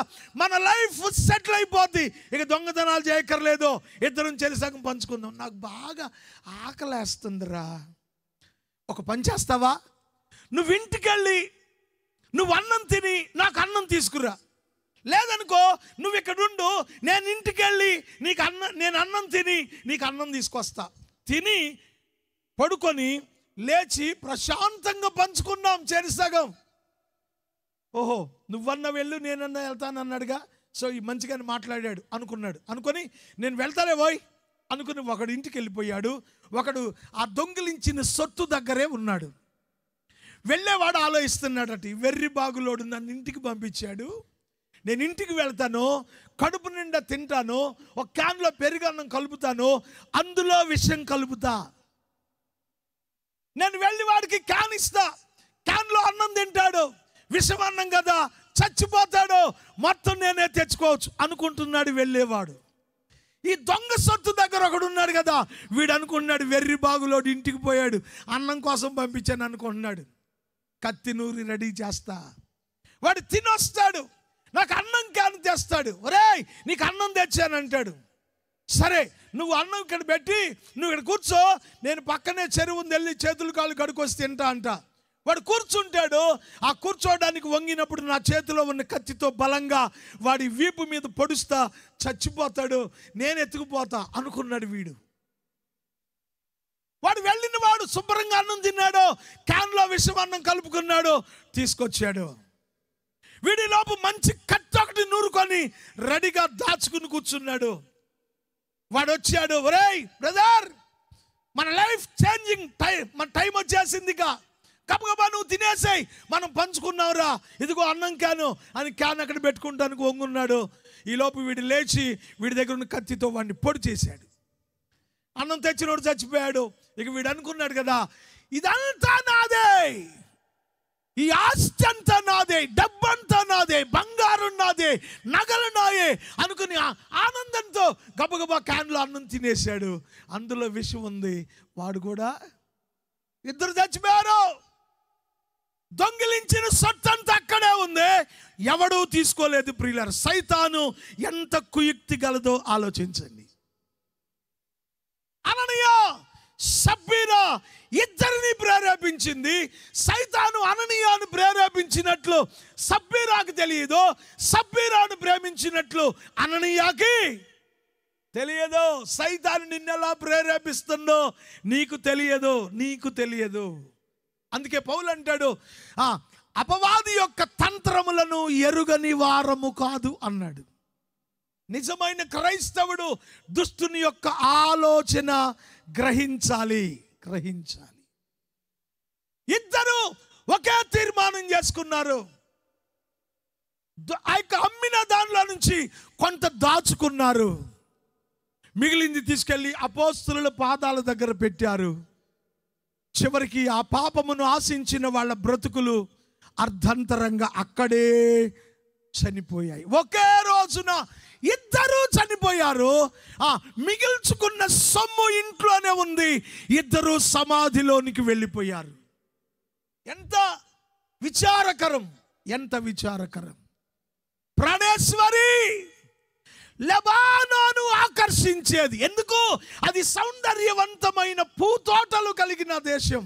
మన లైఫ్ సెటిల్ అయిపోద్ది, ఇక దొంగతనాలు చేయక్కర్లేదు, ఇద్దరం చెరిసగం పంచుకుందాం. నాకు బాగా ఆకలేస్తుందిరా, ఒక పని చేస్తావా, నువ్వు ఇంటికెళ్ళి నువ్వు అన్నం తిని నాకు అన్నం తీసుకురా, లేదనుకో నువ్వు ఇక్కడ ఉండు, నేను ఇంటికెళ్ళి నేను అన్నం తిని నీకు అన్నం తీసుకొస్తా, తిని పడుకొని లేచి ప్రశాంతంగా పంచుకున్నాం చెరిసగం. ఓహో, నువ్వన్న వెళ్ళు నేనన్నా వెళ్తాను అన్నాడుగా, సో ఈ మంచిగానే మాట్లాడాడు అనుకున్నాడు. అనుకొని నేను వెళ్తాలే పోయ్ అనుకుని ఒకడు ఇంటికి వెళ్ళిపోయాడు. ఒకడు ఆ దొంగిలించిన సొత్తు దగ్గరే ఉన్నాడు. వెళ్ళేవాడు ఆలోచిస్తున్నాడట, వెర్రి బాగులోడు నన్ను ఇంటికి పంపించాడు, నేను ఇంటికి వెళ్తాను, కడుపు నిండా తింటాను, ఒక క్యాన్లో పెరుగన్నం కలుపుతాను, అందులో విషం కలుపుతా, నేను వెళ్ళి వాడికి క్యాన్ ఇస్తా, క్యాన్లో అన్నం తింటాడు, విషం అన్నం కదా చచ్చిపోతాడు, మొత్తం నేనే తెచ్చుకోవచ్చు అనుకుంటున్నాడు వెళ్ళేవాడు. ఈ దొంగ సొత్తు దగ్గర ఒకడు ఉన్నాడు కదా, వీడు అనుకున్నాడు వెర్రి బాగులోడు ఇంటికి పోయాడు, అన్నం కోసం పంపించాను అనుకుంటున్నాడు. కత్తి నూరి రెడీ చేస్తా, వాడు తినొస్తాడు, నాకు అన్నం క్యాన్ తెస్తాడు, ఒరేయ్ నీకు అన్నం తెచ్చానంటాడు. సరే నువ్వు అన్నం ఇక్కడ పెట్టి నువ్వు ఇక్కడ కూర్చో, నేను పక్కనే చెరువుని వెళ్ళి చేతులు కాళ్ళు కడుక్కొచ్చి తింటా అంట. వాడు కూర్చుంటాడు, ఆ కూర్చోడానికి వంగినప్పుడు నా చేతిలో ఉన్న కత్తితో బలంగా వాడి వీపు మీద పొడుస్తా, చచ్చిపోతాడు, నేను ఎత్తుకుపోతా అనుకున్నాడు వీడు. వాడు వెళ్ళిన వాడు శుభ్రంగా అన్నం తిన్నాడు, క్యాన్లో విషం అన్నం కలుపుకున్నాడు, తీసుకొచ్చాడు. వీడి లోపు మంచి కత్తి ఒకటి నూరుకొని రెడీగా దాచుకుని కూర్చున్నాడు. వాడు వచ్చాడు, ఒరేయ్ బ్రదర్ మన లైఫ్ చేంజింగ్ టైం, మన టైం వచ్చేసిందిగా, కబగబా నువ్వు తినేసాయి, మనం పంచుకున్నావురా, ఇదిగో అన్నం క్యాను అని క్యాన్ అక్కడ పెట్టుకుంటానికి వంగున్నాడు. ఈలోపు వీడు లేచి వీడి దగ్గర ఉన్న కత్తితో వాడిని పొడి చేశాడు. అన్నం తెచ్చినోడు చచ్చిపోయాడు. ఇక వీడు అనుకున్నాడు కదా, ఇదంతా నాదే, ఈ ఆస్తి అంతా నాదే, డబ్బంతా నాదే, బంగారం నాదే, నగలు నాయే అనుకుని ఆనందంతో గబగబా క్యాన్లో అన్నం తినేశాడు. అందులో విషం ఉంది, వాడు కూడా, ఇద్దరు చచ్చిపోయారు. దొంగిలించిన సొత్తంతా అక్కడే ఉంది, ఎవడూ తీసుకోలేదు. ప్రియులారా, సైతాను ఎంత కుయుక్తి గలదో ఆలోచించండి. అననీయ సప్పీరా ఇద్దరిని ప్రేరేపించింది. సైతాను అననీయాను ప్రేరేపించినట్లు సప్పీరాకు తెలియదు, సప్పీరాను ప్రేమించినట్లు అననీయాకి తెలియదు. సైతాను నిన్నెలా ప్రేరేపిస్తుందో నీకు తెలియదు. అందుకే పౌలు అంటాడు, అపవాది యొక్క తంత్రములను ఎరుగని వారము కాదు అన్నాడు. నిజమైన క్రైస్తవుడు దుష్టుని యొక్క ఆలోచన గ్రహించాలి. ఇద్దరు ఒకే తీర్మానం చేసుకున్నారు. ఆ యొక్క అమ్మిన దానిలో నుంచి కొంత దాచుకున్నారు, మిగిలింది తీసుకెళ్ళి అపోస్తలుల పాదాల దగ్గర పెట్టారు. చివరికి ఆ పాపమును ఆశించిన వాళ్ళ బ్రతుకులు అర్ధంతరంగా అక్కడే చనిపోయాయి. ఒకే రోజున ఇద్దరు చనిపోయారు. మిగిల్చుకున్న సొమ్ము ఇంట్లోనే ఉంది, ఇద్దరు సమాధిలోనికి వెళ్ళిపోయారు. ఎంత విచారకరం. ప్రాణేశ్వరి లెబానోను ఆకర్షించేది ఎందుకు? అది సౌందర్యవంతమైన పూతోటలు కలిగిన దేశం.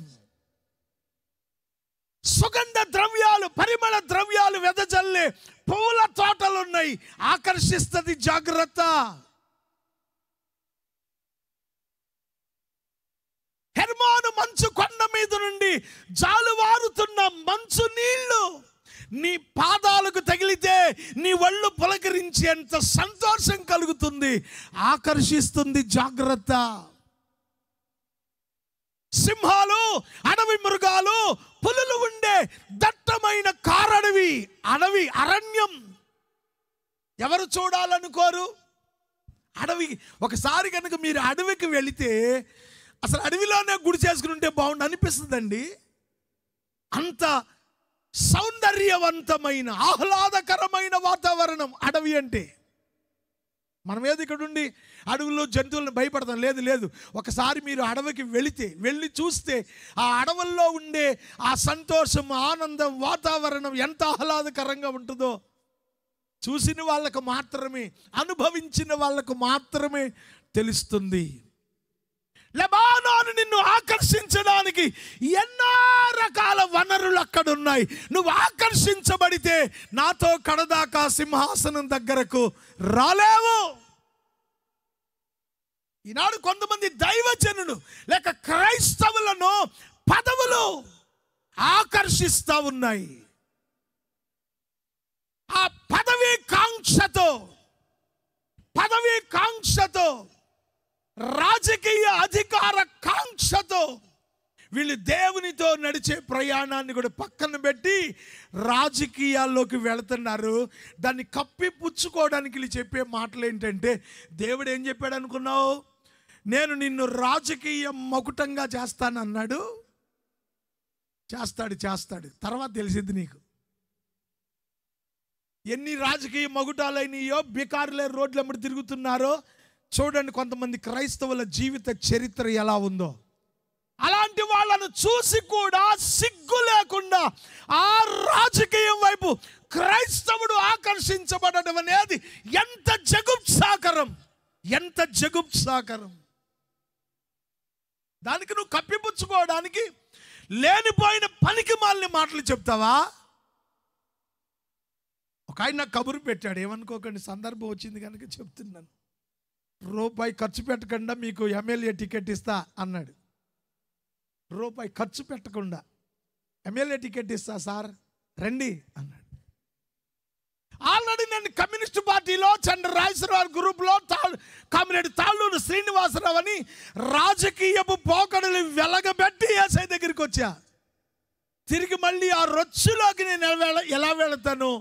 సుగంధ ద్రవ్యాలు, పరిమళ ద్రవ్యాలు వెదజల్లే పూల తోటలున్నాయి. ఆకర్షిస్తుంది, జాగ్రత్త. హెర్మోను మంచు కొండ మీద నుండి జాలువారుతున్న మంచు నీళ్లు నీ పాదాలకు తగిలితే నీ ఒళ్ళు పులకరించేంత సంతోషం కలుగుతుంది, ఆకర్షిస్తుంది, జాగ్రత్త. సింహాలు, అడవి మృగాలు, పులులు ఉండే దట్టమైన కారడవి, అరణ్యం ఎవరు చూడాలనుకోరు? అడవి. ఒకసారి కనుక మీరు అడవికి వెళితే అసలు అడవిలోనే గుడి చేసుకుని ఉంటే బాగుండు అనిపిస్తుందండి. అంత సౌందర్యవంతమైన ఆహ్లాదకరమైన వాతావరణం అడవి అంటే. మనం ఏది ఇక్కడ ఉండి అడవుల్లో జంతువులను భయపడతాం? లేదు. ఒకసారి మీరు అడవికి వెళ్ళి చూస్తే ఆ అడవుల్లో ఉండే ఆ సంతోషం, ఆనందం, వాతావరణం ఎంత ఆహ్లాదకరంగా ఉంటుందో చూసిన వాళ్ళకు మాత్రమే, అనుభవించిన వాళ్ళకు మాత్రమే తెలుస్తుంది. లెబానోను నిన్ను ఆకర్షించడానికి ఎన్నో రకాల వనరులు అక్కడ ఉన్నాయి. నువ్వు ఆకర్షించబడితే నాతో కడదాకా సింహాసనం దగ్గరకు రాలేవు. ఈనాడు కొంతమంది దైవజనులు లేక క్రైస్తవులను పదవులు ఆకర్షిస్తూ ఉన్నాయి. ఆ పదవీ కాంక్షతో రాజకీయ అధికార కాంక్షతో వీళ్ళు దేవునితో నడిచే ప్రయాణాన్ని కూడా పక్కన పెట్టి రాజకీయాల్లోకి వెళుతున్నారు. దాన్ని కప్పిపుచ్చుకోవడానికి వీళ్ళు చెప్పే మాటలు ఏంటంటే, దేవుడు ఏం చెప్పాడు అనుకున్నావు? నేను నిన్ను రాజకీయ మకుటంగా చేస్తానన్నాడు. చేస్తాడు. తర్వాత తెలిసింది నీకు. ఎన్ని రాజకీయ మగుటాలైనయో, బికారులే రోడ్లమ్మడి తిరుగుతున్నారో చూడండి. కొంతమంది క్రైస్తవుల జీవిత చరిత్ర ఎలా ఉందో. అలాంటి వాళ్ళను చూసి కూడా సిగ్గు లేకుండా ఆ రాజకీయం వైపు క్రైస్తవుడు ఆకర్షించబడడం అనేది ఎంత జగుప్సాకరం. దానికి నువ్వు కప్పిపుచ్చుకోవడానికి లేనిపోయిన పనికి మాలిన మాటలు చెప్తావా? ఒక ఆయన నాకు కబురు పెట్టాడు, ఏమనుకోకండి, సందర్భం వచ్చింది కనుక చెప్తున్నాను. రూపాయి ఖర్చు పెట్టకుండా మీకు ఎమ్మెల్యే టికెట్ ఇస్తా అన్నాడు. రూపాయి ఖర్చు పెట్టకుండా ఎమ్మెల్యే టికెట్ ఇస్తా సార్, రండి అన్నాడు. ఆల్రెడీ నేను కమ్యూనిస్ట్ పార్టీలో చంద్రరాజరావు గ్రూప్లో కామిరెడ్డి తాళ్ళూరు శ్రీనివాసరావు అని రాజకీయపు పోకడలు వెలగబెట్టి ఏసై దగ్గరికి వచ్చా. తిరిగి మళ్ళీ ఆ రొచ్చులోకి నేను ఎలా వెళతాను?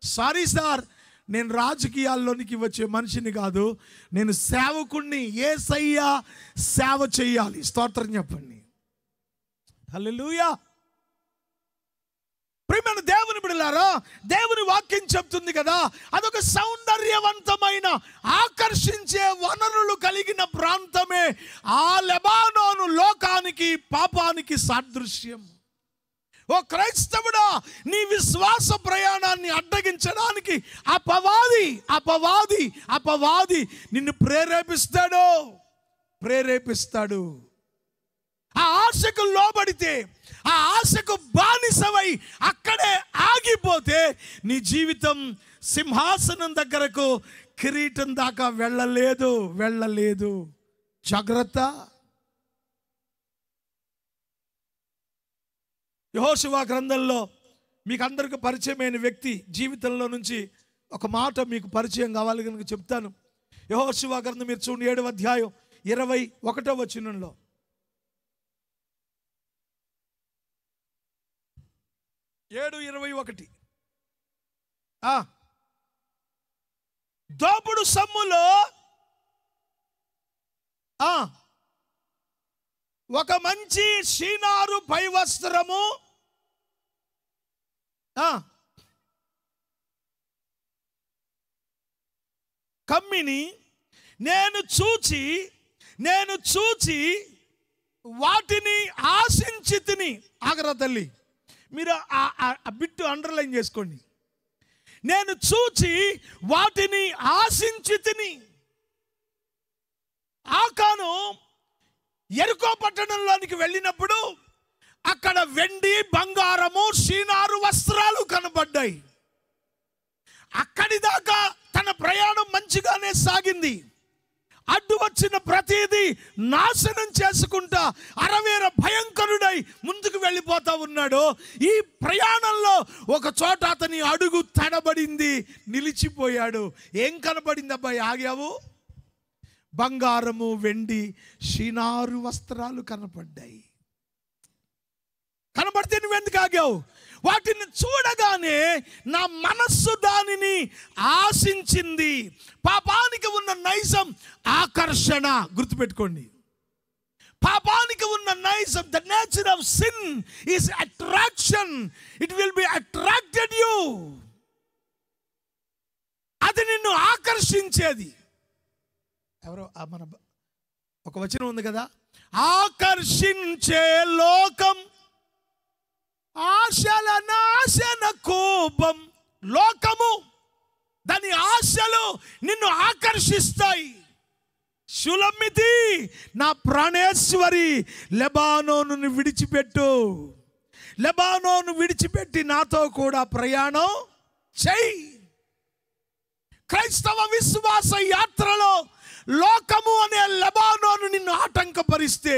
సారీ సార్, నేను రాజకీయాల్లోనికి వచ్చే మనిషిని కాదు, నేను సేవకుణ్ణి. యేసయ్య సేవ చేయాలి. స్తోత్రం చెప్పండి. హల్లెలూయా. ప్రియమైన దేవుని బిడ్డలారా, దేవుని వాక్యం చెప్తుంది కదా, అదొక సౌందర్యవంతమైన ఆకర్షించే వనరులు కలిగిన ప్రాంతమే ఆ లెబానోను లోకానికి, పాపానికి సాదృశ్యం. ఓ క్రైస్తవుడా, నీ విశ్వాస ప్రయాణాన్ని అడ్డగించడానికి అపవాది నిన్ను ప్రేరేపిస్తాడు. ఆ ఆశకు లోబడితే, ఆ ఆశకు బానిసవై అక్కడే ఆగిపోతే నీ జీవితం సింహాసనం దగ్గరకు, కిరీటం దాకా వెళ్ళలేదు. జాగ్రత్త. యెహోషువ గ్రంథంలో మీకు అందరికీ పరిచయమైన వ్యక్తి జీవితంలో నుంచి ఒక మాట మీకు పరిచయం కావాలి కనుక చెప్తాను. యెహోషువ గ్రంథం మీరు చూడండి, 7వ అధ్యాయం 21వ వచనంలో. దోపుడు సొమ్ములో ఒక మంచి షీనారు పై వస్త్రము, కమ్మిని నేను చూచి వాటిని ఆశించి తిని. ఆగరా తల్లి, మీరు ఆ బిట్టు అండర్లైన్ చేసుకోండి. నేను చూచి వాటిని ఆశించి తిని. ఆకాను యెరికో పట్టణంలోనికి వెళ్ళినప్పుడు అక్కడ వెండి, బంగారము, షీనారు వస్త్రాలు కనబడ్డాయి. అక్కడి దాకా తన ప్రయాణం మంచిగానే సాగింది. అడ్డు వచ్చిన ప్రతిదీ నాశనం చేసుకుంటా అరవేర భయంకరుడై ముందుకు వెళ్ళిపోతా ఉన్నాడు. ఈ ప్రయాణంలో ఒక చోట అతని అడుగు తడబడింది, నిలిచిపోయాడు. ఏం కనబడింది అబ్బాయి? ఆగావు. బంగారము, వెండి, షీనారు వస్త్రాలు కనపడ్డాయి. కనబడితే నువ్వెందుకు ఆగావు? వాటిని చూడగానే నా మనస్సు దానిని ఆశించింది. పాపానికి ఉన్న నైజం ఆకర్షణ. గుర్తుపెట్టుకోండి, పాపానికి ఉన్న నైజం, the nature of sin is attraction. It will be attracted you. అది నిన్ను ఆకర్షించేది. ఎవరో మన ఒక వచనం ఉంది కదా, ఆకర్షించే లోకం ఆశల నాశన కోపం. లోకము, దాని ఆశలు నిన్ను ఆకర్షిస్తాయి. షులమ్మితి, నా ప్రాణేశ్వరి, లెబానోను విడిచిపెట్టి నాతో కూడా ప్రయాణం చెయ్యి. క్రైస్తవ విశ్వాస యాత్రలో లోకము అనే లెబానోను నిన్ను ఆటంకపరిస్తే,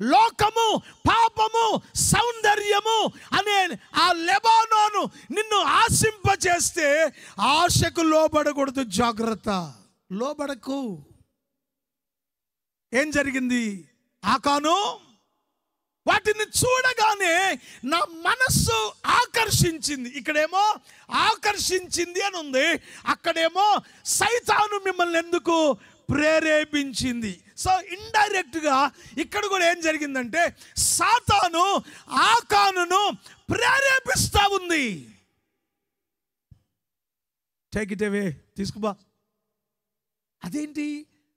లోకము, పాపము, సౌందర్యము అనే ఆ లెబానోను నిన్ను ఆశింపచేస్తే ఆశకు లోబడకూడదు. జాగ్రత్త, లోబడకు. ఏం జరిగింది? ఆకాను వాటిని చూడగానే నా మనస్సు ఆకర్షించింది. ఇక్కడేమో ఆకర్షించింది అని ఉంది, అక్కడేమో సైతాను మిమ్మల్ని ఎందుకు ప్రేరేపించింది. సో ఇండైరెక్ట్గా ఇక్కడ కూడా ఏం జరిగిందంటే సాతాను ఆకానును ప్రేరేపిస్తా ఉంది. టేక్ ఇట్ అవే, తీసుకుబా. అదేంటి,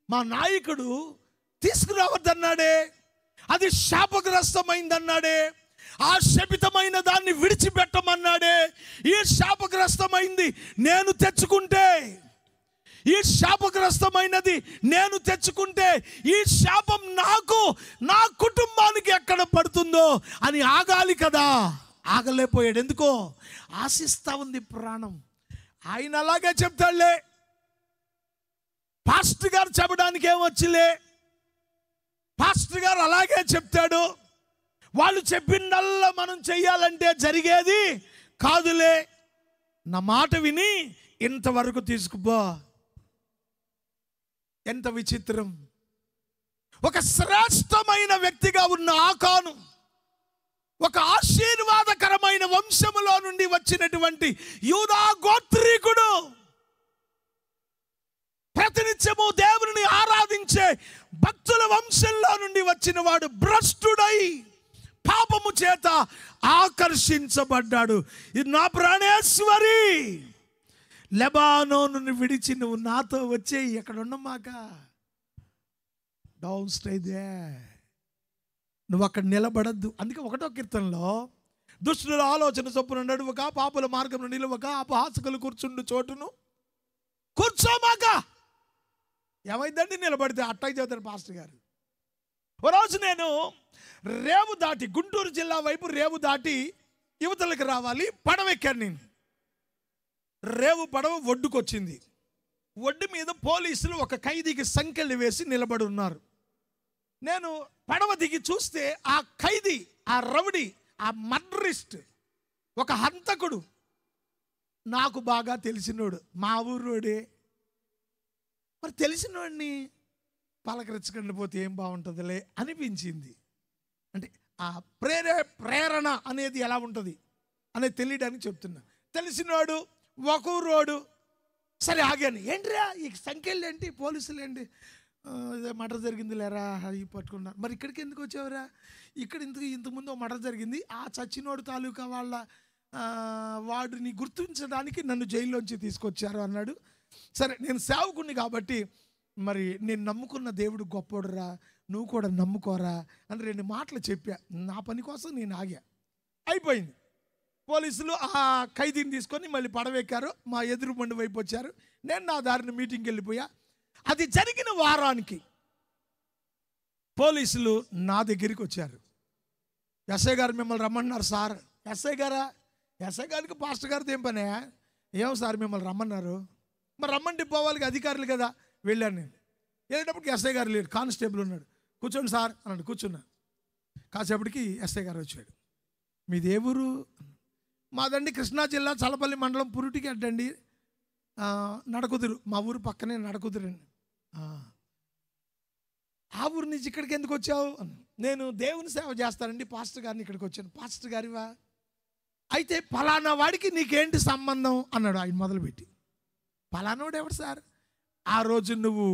మా నాయకుడు తీసుకురావద్దన్నాడే, అది శాపగ్రస్తమైందన్నాడే, ఆ శపితమైన దాన్ని విడిచిపెట్టమన్నాడే. ఈ శాపగ్రస్తమైంది నేను తెచ్చుకుంటే, ఈ శాపగ్రస్తమైనది నేను తెచ్చుకుంటే ఈ శాపం నాకు, నా కుటుంబానికి ఎక్కడ పడుతుందో అని ఆగాలి కదా. ఆగలేకపోయాడు. ఎందుకో? ఆశిస్తా ఉంది ప్రాణం. ఆయన అలాగే చెప్తాడులే, పాస్టర్ గారు చెప్పడానికి ఏమొచ్చిలే, పాస్టర్ గారు అలాగే చెప్తాడు, వాళ్ళు చెప్పిందల్లా మనం చెయ్యాలంటే జరిగేది కాదులే, నా మాట విని ఇంతవరకు తీసుకుపో. ఎంత విచిత్రం! ఒక శ్రేష్టమైన వ్యక్తిగా ఉన్న ఆకాను, ఒక ఆశీర్వాదకరమైన వంశములో నుండి వచ్చినటువంటి యూదా గోత్రీకుడు, ప్రతినిత్యము దేవుని ఆరాధించే భక్తుల వంశంలో నుండి వచ్చిన వాడు భ్రష్టుడై పాపము చేత ఆకర్షించబడ్డాడు. ఇది నా ప్రాణేశ్వరి, లెబానోను విడిచి నువ్వు నాతో వచ్చేయి, ఎక్కడ ఉండమాక, డోంట్ స్టే దేర్, నువ్వు అక్కడ నిలబడద్దు. అందుకే 1వ కీర్తనలో దుష్టుల ఆలోచన చొప్పున నడువక, పాపుల మార్గంలో నిలువక, అపహాసకులు కూర్చుండు చోటును కూర్చోమాక. ఏమైందండి? నిలబడితే అట్టై చదువుతారు పాస్టర్ గారు. ఓ రోజు నేను రేవు దాటి, గుంటూరు జిల్లా వైపు రేవు దాటి యువతలకు రావాలి, పడవ ఎక్కాను నేను. రేవు పడవ ఒడ్డుకొచ్చింది. ఒడ్డు మీద పోలీసులు ఒక ఖైదీకి సంకెళ్ళు వేసి నిలబడి ఉన్నారు. నేను పడవ దిగి చూస్తే ఆ ఖైదీ, ఆ రౌడీ, ఆ మర్డరిస్ట్, ఒక హంతకుడు నాకు బాగా తెలిసినోడు, మా ఊరోడే. మరి తెలిసినోడిని పలకరించకుండా పోతే ఏం బాగుంటుందిలే అనిపించింది. అంటే ఆ ప్రేరణ అనేది ఎలా ఉంటుంది అనేది తెలియడానికి చెప్తున్నా. తెలిసినోడు, ఒక ఊరోడు. సరే ఆగాను. ఏంటిరా ఈ సంఖ్యలు ఏంటి, పోలీసులు ఏంటి, మర్డర్ జరిగింది లేరా, అవి పట్టుకున్నారు. మరి ఇక్కడికి ఎందుకు వచ్చావురా? ఇక్కడ ఇంతకుముందు మర్డర్ జరిగింది, ఆ చచ్చినోడు తాలూకా వాళ్ళ వాడిని గుర్తించడానికి నన్ను జైల్లోంచి తీసుకొచ్చారు అన్నాడు. సరే నేను సేవకుడిని కాబట్టి మరి నేను నమ్ముకున్న దేవుడు గొప్పోడురా, నువ్వు కూడా నమ్ముకోరా అని 2 మాటలు చెప్పా. నా పని కోసం నేను ఆగా. అయిపోయింది. పోలీసులు ఆ ఖైదీని తీసుకొని మళ్ళీ పడవెక్కారు, మా ఎదురు మండి వైపు వచ్చారు. నేను నా దారిని మీటింగ్కి వెళ్ళిపోయా. అది జరిగిన వారానికి పోలీసులు నా దగ్గరికి వచ్చారు. ఎస్ఐ గారు మిమ్మల్ని రమ్మన్నారు సార్. ఎస్ఐ గారా? ఎస్ఐ గారికి పాస్టర్ గారితో ఏం పనే? ఏం సార్ మిమ్మల్ని రమ్మన్నారు? మరి రమ్మంటే పోవాలి, అధికారులు కదా. వెళ్ళాను నేను. వెళ్ళేటప్పటికి ఎస్ఐ గారు లేడు, కానిస్టేబుల్ ఉన్నాడు. కూర్చోండి సార్ అన్నాడు. కూర్చున్నా. కాసేపటికి ఎస్ఐ గారు వచ్చాడు. మీది ఏ ఊరు? మాదండి కృష్ణా జిల్లా చలపల్లి మండలం పురుటికి అడ్డండి, నడకుదురు. మా ఊరు పక్కనే నడకుదురండి. ఆ ఊరు నుంచి ఇక్కడికి ఎందుకు వచ్చావు? నేను దేవుని సేవ చేస్తానండి, పాస్టర్ గారిని ఇక్కడికి వచ్చాను. పాస్టర్ గారివా? అయితే పలానా వాడికి నీకేంటి సంబంధం అన్నాడు ఆయన మొదలుపెట్టి. పలానావాడు ఎవడు సార్? ఆ రోజు నువ్వు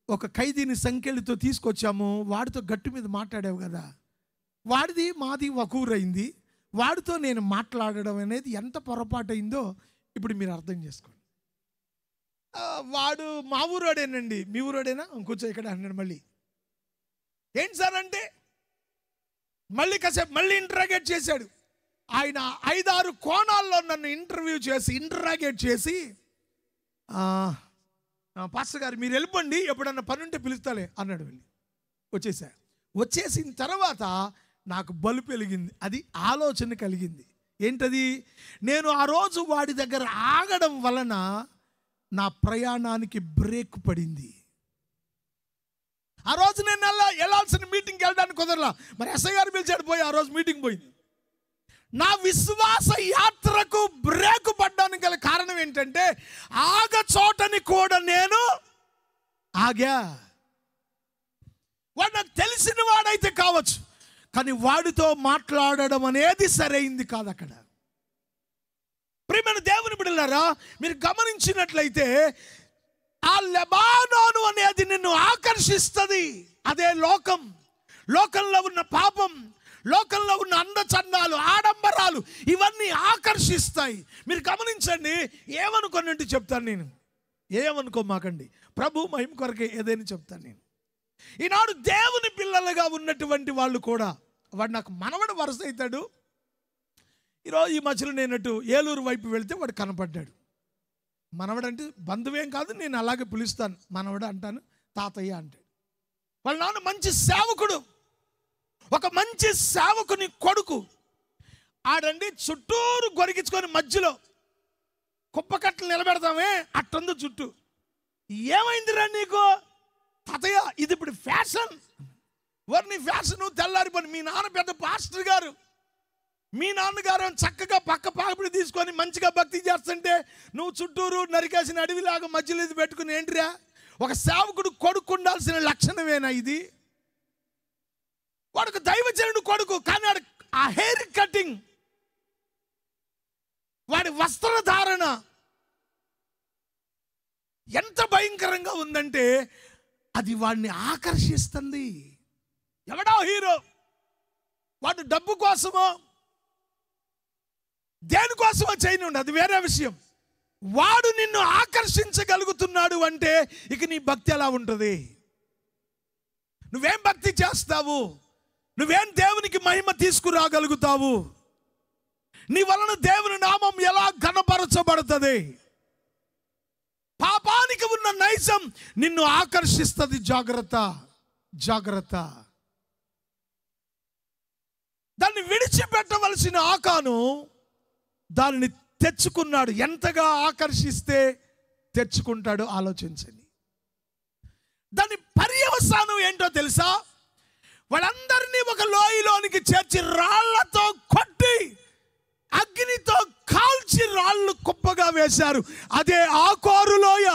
ఒక ఖైదీని సంఖ్యలతో తీసుకొచ్చాము, వాడితో గట్టు మీద మాట్లాడావు కదా, వాడిది మాది ఒక ఊరైంది, వాడితో నేను మాట్లాడడం అనేది ఎంత పొరపాటు అయిందో ఇప్పుడు మీరు అర్థం చేసుకోండి. వాడు మా ఊరోడేనండి. మీ ఊరోడేనా? కూర్చో ఇక్కడ అన్నాడు. మళ్ళీ ఏంటి సార్ అంటే మళ్ళీ కాసేపు మళ్ళీ ఇంటరాగేట్ చేశాడు. ఆయన 5-6 కోణాల్లో నన్ను ఇంటరాగేట్ చేసి పాస్టర్ గారు మీరు వెళ్ళిపోండి, ఎప్పుడన్నా పని ఉంటే పిలుస్తాలే అన్నాడు. వెళ్ళి వచ్చేసిన తర్వాత నాకు బలుపు వెలిగింది. అది ఆలోచన కలిగింది. ఏంటది? నేను ఆ రోజు వాడి దగ్గర ఆగడం వలన నా ప్రయాణానికి బ్రేక్ పడింది. ఆ రోజు నేను వెళ్ళాల్సిన మీటింగ్కి వెళ్ళడానికి కుదరలా. మరి ఎస్ఐ గారు పిలిచాడు, పోయి ఆ రోజు మీటింగ్ పోయింది. నా విశ్వాస యాత్రకు బ్రేక్ పడ్డానికి గల కారణం ఏంటంటే ఆగ చోటని కూడా నేను ఆగా. వాడు నాకు తెలిసిన వాడైతే కావచ్చు, కానీ వాడితో మాట్లాడడం అనేది సరైంది కాదు. అక్కడ ప్రియమైన దేవుని బిడ్డలారా, మీరు గమనించినట్లయితే ఆ లెబానోను అనేది నిన్ను ఆకర్షిస్తుంది. అదే లోకంలో ఉన్న పాపం, లోకంలో ఉన్న అందచందాలు, ఆడంబరాలు ఇవన్నీ ఆకర్షిస్తాయి. మీరు గమనించండి. ఏమనుకోనంటే చెప్తాను నేను, ఏమనుకోమాకండి, ప్రభు మహిమ కొరకే ఏదైనా చెప్తాను నేను. ఈనాడు దేవుని పిల్లలుగా ఉన్నటువంటి వాళ్ళు కూడా, వాడు నాకు మనవడు వరుస అవుతాడు. ఈరోజు ఈ మధ్యలో నేనట్టు ఏలూరు వైపు వెళ్తే వాడు కనపడ్డాడు. మనవడు అంటే బంధువేం కాదు, నేను అలాగే పిలుస్తాను, మనవడు అంటాను, తాతయ్య అంటాడు. వాళ్ళ నాన్న మంచి సేవకుడు, ఒక మంచి సేవకుని కొడుకు. ఆడండి చుట్టూరు గొరిగించుకొని మధ్యలో కుప్పకట్టలు నిలబెడతామే అట్టుంది చుట్టూ. ఏమైందిరా నీకు? తాతయ్య ఇది ఇప్పుడు ఫ్యాషన్. నీ ఫ్యాషన్ తెల్లారి పని. మీ నాన్న పెద్ద పాస్టర్ గారు, మీ నాన్నగారు చక్కగా పక్క పాపిడి తీసుకొని మంచిగా భక్తి చేస్తుంటే నువ్వు చుట్టూరు నరికేసిన అడవిలాగా మధ్యలో ఇది పెట్టుకుని ఏంటిరా? ఒక సేవకుడు కొడుకు ఉండాల్సిన లక్షణమేనా ఇది? వాడుకు దైవజనుడు కొడుకు, కానీ ఆ హెయిర్ కటింగ్, వాడి వస్త్రధారణ ఎంత భయంకరంగా ఉందంటే అది వాడిని ఆకర్షిస్తుంది. ఎవడో హీరో, వాడు డబ్బు కోసమో దేనికోసమో చేయనుండి, అది వేరే విషయం. వాడు నిన్ను ఆకర్షించగలుగుతున్నాడు అంటే ఇక నీ భక్తి ఎలా ఉంటుంది? నువ్వేం భక్తి చేస్తావు? నువ్వేం దేవునికి మహిమ తీసుకురాగలుగుతావు? నీ వలన దేవుని నామం ఎలా ఘనపరచబడుతుంది? పాపానికి ఉన్న నైజం నిన్ను ఆకర్షిస్తుంది. జాగ్రత్త, జాగ్రత్త. దాన్ని విడిచిపెట్టవలసిన ఆకాను దానిని తెచ్చుకున్నాడు. ఎంతగా ఆకర్షిస్తే తెచ్చుకుంటాడో ఆలోచించండి. దాని పర్యవసానం ఏంటో తెలుసా? వాళ్ళందరినీ ఒక లోయలోనికి చేర్చి రాళ్లతో కొట్టి అగ్నితో కాల్చి రాళ్ళు కుప్పగా వేశారు. అదే ఆకోరు లోయ.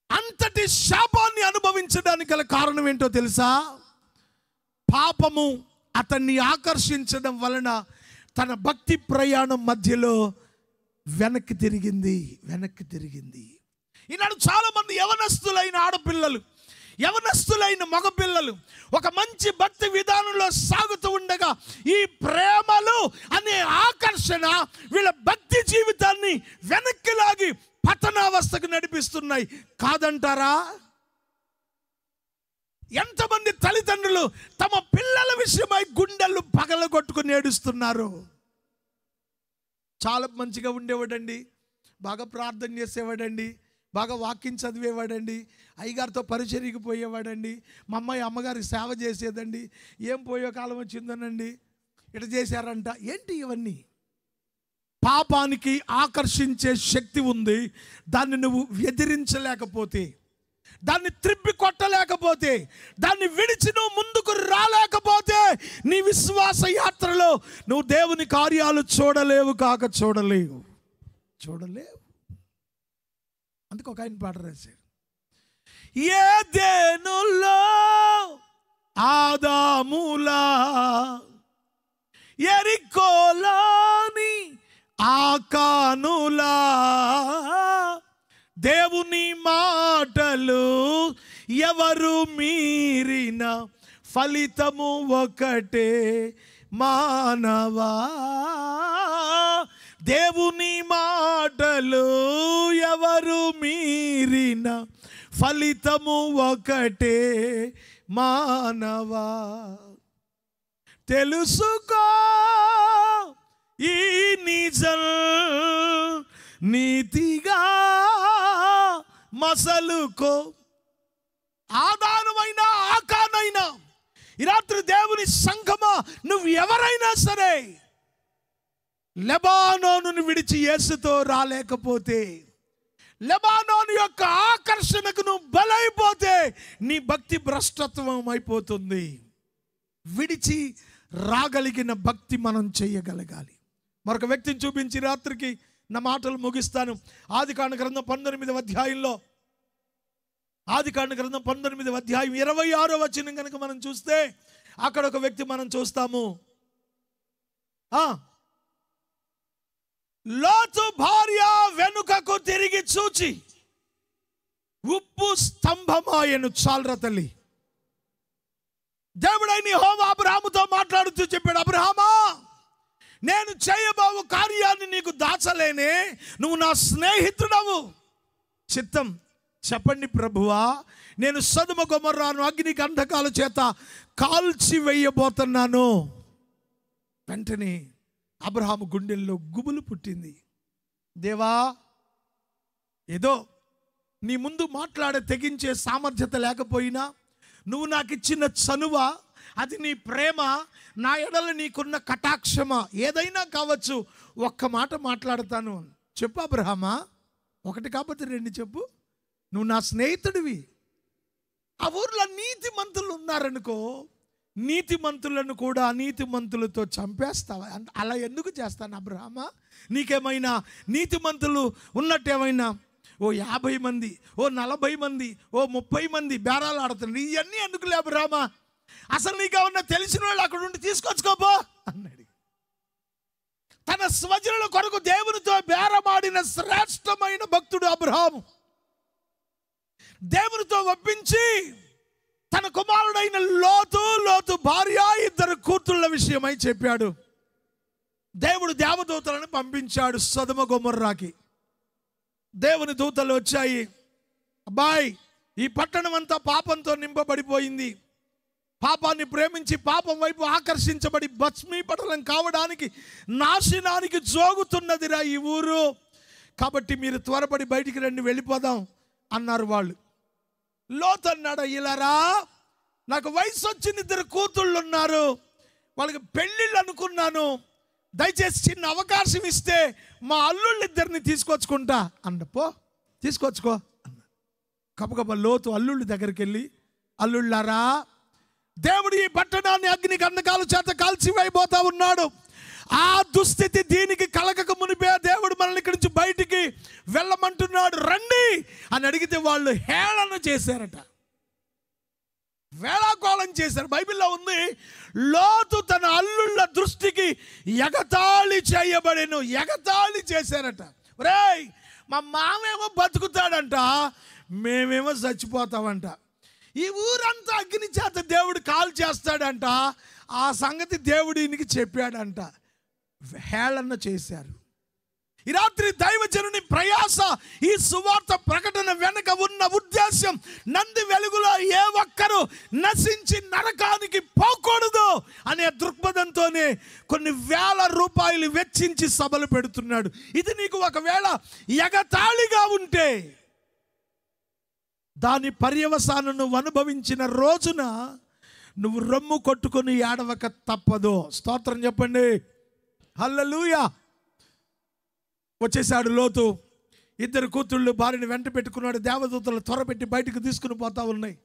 అంతటి శాపాన్ని అనుభవించడానికి గల కారణం ఏంటో తెలుసా? పాపము అతన్ని ఆకర్షించడం వలన తన భక్తి ప్రయాణం మధ్యలో వెనక్కి తిరిగింది. ఈనాడు చాలా మంది యవనస్తులైన ఆడపిల్లలు, యవనస్తులైన మగపిల్లలు ఒక మంచి భక్తి విధానంలో సాగుతూ ఉండగా ఈ ప్రేమలు అనే ఆకర్షణ వీళ్ళ భక్తి జీవితాన్ని వెనక్కి లాగి పతనావస్థకు నడిపిస్తున్నాయి. కాదంటారా? ఎంతమంది తల్లిదండ్రులు తమ పిల్లల విషయమై గుండెలు పగలగొట్టుకుని ఏడుస్తున్నారు. చాలా మంచిగా ఉండేవాడండి, బాగా ప్రార్థన చేసేవాడండి, బాగా వాక్యం చదివేవాడండి, అయ్యగారితో పరిచర్యకి పోయేవాడండి, మా అమ్మాయి అమ్మగారికి సేవ చేసేదండి. ఏం పోయే కాలం వచ్చిందనండి, ఇట్లా చేశారంట. ఏంటి ఇవన్నీ? పాపానికి ఆకర్షించే శక్తి ఉంది. దాన్ని నువ్వు ఎదిరించలేకపోతే, దాన్ని త్రిప్పి కొట్టలేకపోతే, దాన్ని విడిచి నువ్వు ముందుకు రాలేకపోతే నీ విశ్వాస యాత్రలో నువ్వు దేవుని కార్యాలు చూడలేవు. అందుకు ఒక ఆయన పాట రాశారు. ఏదెనులో ఆదాములా యెరికోలోని ఆకానులా దేవుని మాటలు ఎవరు మీరిన ఫలితము ఒకటే మానవా. దేవుని మాటలు ఎవరు మీరిన ఫలితము ఒకటే మానవా. తెలుసుకో ఈ నిజం నీతిగా మసలుకో. ఆదానమైన ఆకానైనా ఈ రాత్రి దేవుని సంఘమా, నువ్వు ఎవరైనా సరే లెబానోనును విడిచి యేసుతో రాలేకపోతే, లెబానోను యొక్క ఆకర్షణకు నువ్వు బలైపోతే నీ భక్తి భ్రష్టత్వం అయిపోతుంది. విడిచి రాగలిగిన భక్తి మనం చేయగలగాలి. మరొక వ్యక్తిని చూపించి రాత్రికి నా మాటలు ముగిస్తాను. ఆదికాండ గ్రంథం 19వ అధ్యాయంలో, ఆదికాండ గ్రంథం 19వ అధ్యాయం 26వ వచనం కనుక మనం చూస్తే అక్కడ ఒక వ్యక్తి మనం చూస్తాము. లోతు భార్య వెనుకకు తిరిగి చూచి ఉప్పు స్తంభమాయను. చాలరా తల్లి. దేవుడైన యెహోవా అబ్రహాముతో మాట్లాడుతూ చెప్పాడు, అబ్రహామా, నేను చేయబోవు కార్యాన్ని నీకు దాచలేనే, నువ్వు నా స్నేహితుడవు. చిత్తం చెప్పండి ప్రభువా, నేను సొదొమ గొమొర్రాను అగ్ని గంధకాల చేత కాల్చి వేయబోతున్నాను. వెంటనే అబ్రహాము గుండెల్లో గుబులు పుట్టింది. దేవా, ఏదో నీ ముందు మాట్లాడే తెగించే సామర్థ్యత లేకపోయినా నువ్వు నాకు ఇచ్చిన చనువ, అది నీ ప్రేమ, నా ఎడల నీకున్న కటాక్షమా, ఏదైనా కావచ్చు, ఒక్క మాట మాట్లాడతాను. చెప్పు అబ్రహామా, ఒకటి కాకపోతే రెండు చెప్పు. నువ్వు నా స్నేహితుడివి. ఆ ఊర్లో నీతిమంతులు ఉన్నారనుకో, నీతిమంతులను కూడా అనీతిమంతులతో చంపేస్తావా? అలా ఎందుకు చేస్తాను అబ్రహామా? నీకేమైనా నీతిమంతులు ఉన్నట్టేమైనా ఓ 50 మంది, ఓ 40 మంది, ఓ 30 మంది బేరాలు ఆడుతున్నారు. ఇవన్నీ ఎందుకు లే అబ్రహామా? అసలు నీకేమన్నా తెలిసిన వాళ్ళు అక్కడ ఉండి తీసుకొచ్చుకోపో అన్నాడు. తన స్వజనుల కొరకు దేవునితో బేరమాడిన శ్రేష్టమైన భక్తుడు అబ్రహాము. దేవునితో ఒప్పించి తన కుమారుడైన లోతు భార్య 2 కూతుళ్ళ విషయమై చెప్పాడు. దేవుడు దేవదూతలను పంపించాడు సొదొమ గొమొర్రాకి. దేవుని దూతలు వచ్చాయి. అబ్బాయి, ఈ పట్టణం అంతా పాపంతో నింపబడిపోయింది. పాపాన్ని ప్రేమించి పాపం వైపు ఆకర్షించబడి భస్మీపటలం కావడానికి, నాశనానికి జోగుతున్నదిరా ఈ ఊరు. కాబట్టి మీరు త్వరపడి బయటికి రండి, వెళ్ళిపోదాం అన్నారు వాళ్ళు. లోతు అన్నాడు, ఇలారా, నాకు వయసు వచ్చిన 2 కూతుళ్ళు ఉన్నారు, వాళ్ళకి పెళ్ళిళ్ళు అనుకున్నాను, దయచేసి చిన్న అవకాశం ఇస్తే మా అల్లుళ్ళు 2 తీసుకొచ్చుకుంటా అన్నపో. తీసుకొచ్చుకో అన్న. కబగబ లోతు అల్లుళ్ళ దగ్గరికి వెళ్ళి, అల్లుళ్ళారా, దేవుడు ఈ పట్టణాన్ని అగ్ని గంధకాల చేత కాల్చివేయబోతా ఉన్నాడు. ఆ దుస్థితి దీనికి కలగక మునిపే దేవుడు మనల్ని ఇక్కడి నుంచి బయటికి వెళ్ళమంటున్నాడు, రండి అని అడిగితే వాళ్ళు హేళన చేశారట, వేళాకోళం చేశారు. బైబిల్లో ఉంది, లోతు తన అల్లుళ్ళ దృష్టికి ఎగతాళి చేయబడెను. ఎగతాళి చేశారట. రేయ్, మా మామేమో బతుకుతాడంట, మేమేమో చచ్చిపోతామంట. ఈ ఊరంతా అగ్ని చేత దేవుడు కాల్ చేస్తాడంట, ఆ సంగతి దేవుడు ఈయనకి చెప్పాడంట. హేళన చేశారు. ఈ రాత్రి దైవజనుని ప్రయాస, ఈ సువార్త ప్రకటన వెనుక ఉన్న ఉద్దేశం, నంది వెలుగులో ఏ ఒక్కరు నశించి నరకానికి పోకూడదు అనే దృక్పథంతోనే కొన్ని వేల రూపాయలు వెచ్చించి సభలు పెడుతున్నాడు. ఇది నీకు ఒకవేళ ఎగతాళిగా ఉంటే, దాని పర్యవసానం నువ్వు అనుభవించిన రోజున నువ్వు రొమ్ము కొట్టుకొని ఏడవక తప్పదు. స్తోత్రం చెప్పండి. హల్లెలూయా. వచ్చేసాడు లోతు. 2 కూతుళ్ళు భార్యని వెంట పెట్టుకున్నాడు. దేవదూతలు త్వరపెట్టి బయటకు తీసుకుని పోతా ఉన్నాయి.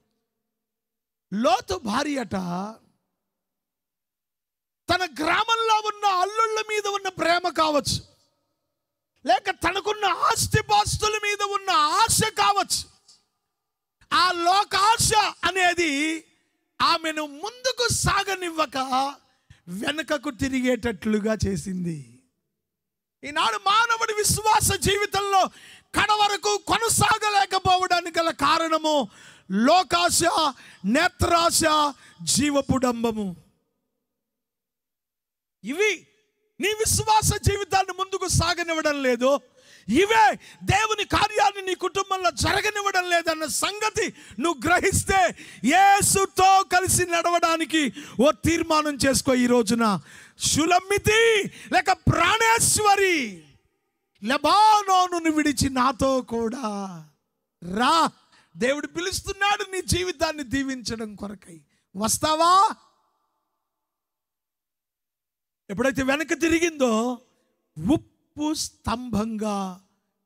లోతు భార్యట తన గ్రామంలో ఉన్న అల్లుళ్ళ మీద ఉన్న ప్రేమ కావచ్చు, లేక తనకున్న ఆస్తిపాస్తుల మీద ఉన్న ఆశ కావచ్చు, ఆ లోకాశ అనేది ఆమెను ముందుకు సాగనివ్వక వెనుకకు తిరిగేటట్లుగా చేసింది. ఈనాడు మానవుడి విశ్వాస జీవితంలో కడవరకు కొనసాగలేకపోవడానికి గల కారణము లోకాశ, నేత్రాశ, జీవపుడంబము. ఇవి నీ విశ్వాస జీవితాన్ని ముందుకు సాగనివ్వడం లేదు. ఇవే దేవుని కార్యాన్ని నీ కుటుంబంలో జరగనివ్వడం లేదన్న సంగతి నువ్వు గ్రహిస్తే, యేసుతో కలిసి నడవడానికి ఓ తీర్మానం చేసుకో. ఈ రోజున షులమ్మితి లేక ప్రాణేశ్వరి, లెబానోనును విడిచి నాతో కూడా రా. దేవుడు పిలుస్తున్నాడు నీ జీవితాన్ని దీవించడం కొరకై. వస్తావా? ఎప్పుడైతే వెనక్కి తిరిగిందో ఉప్పు స్తంభంగా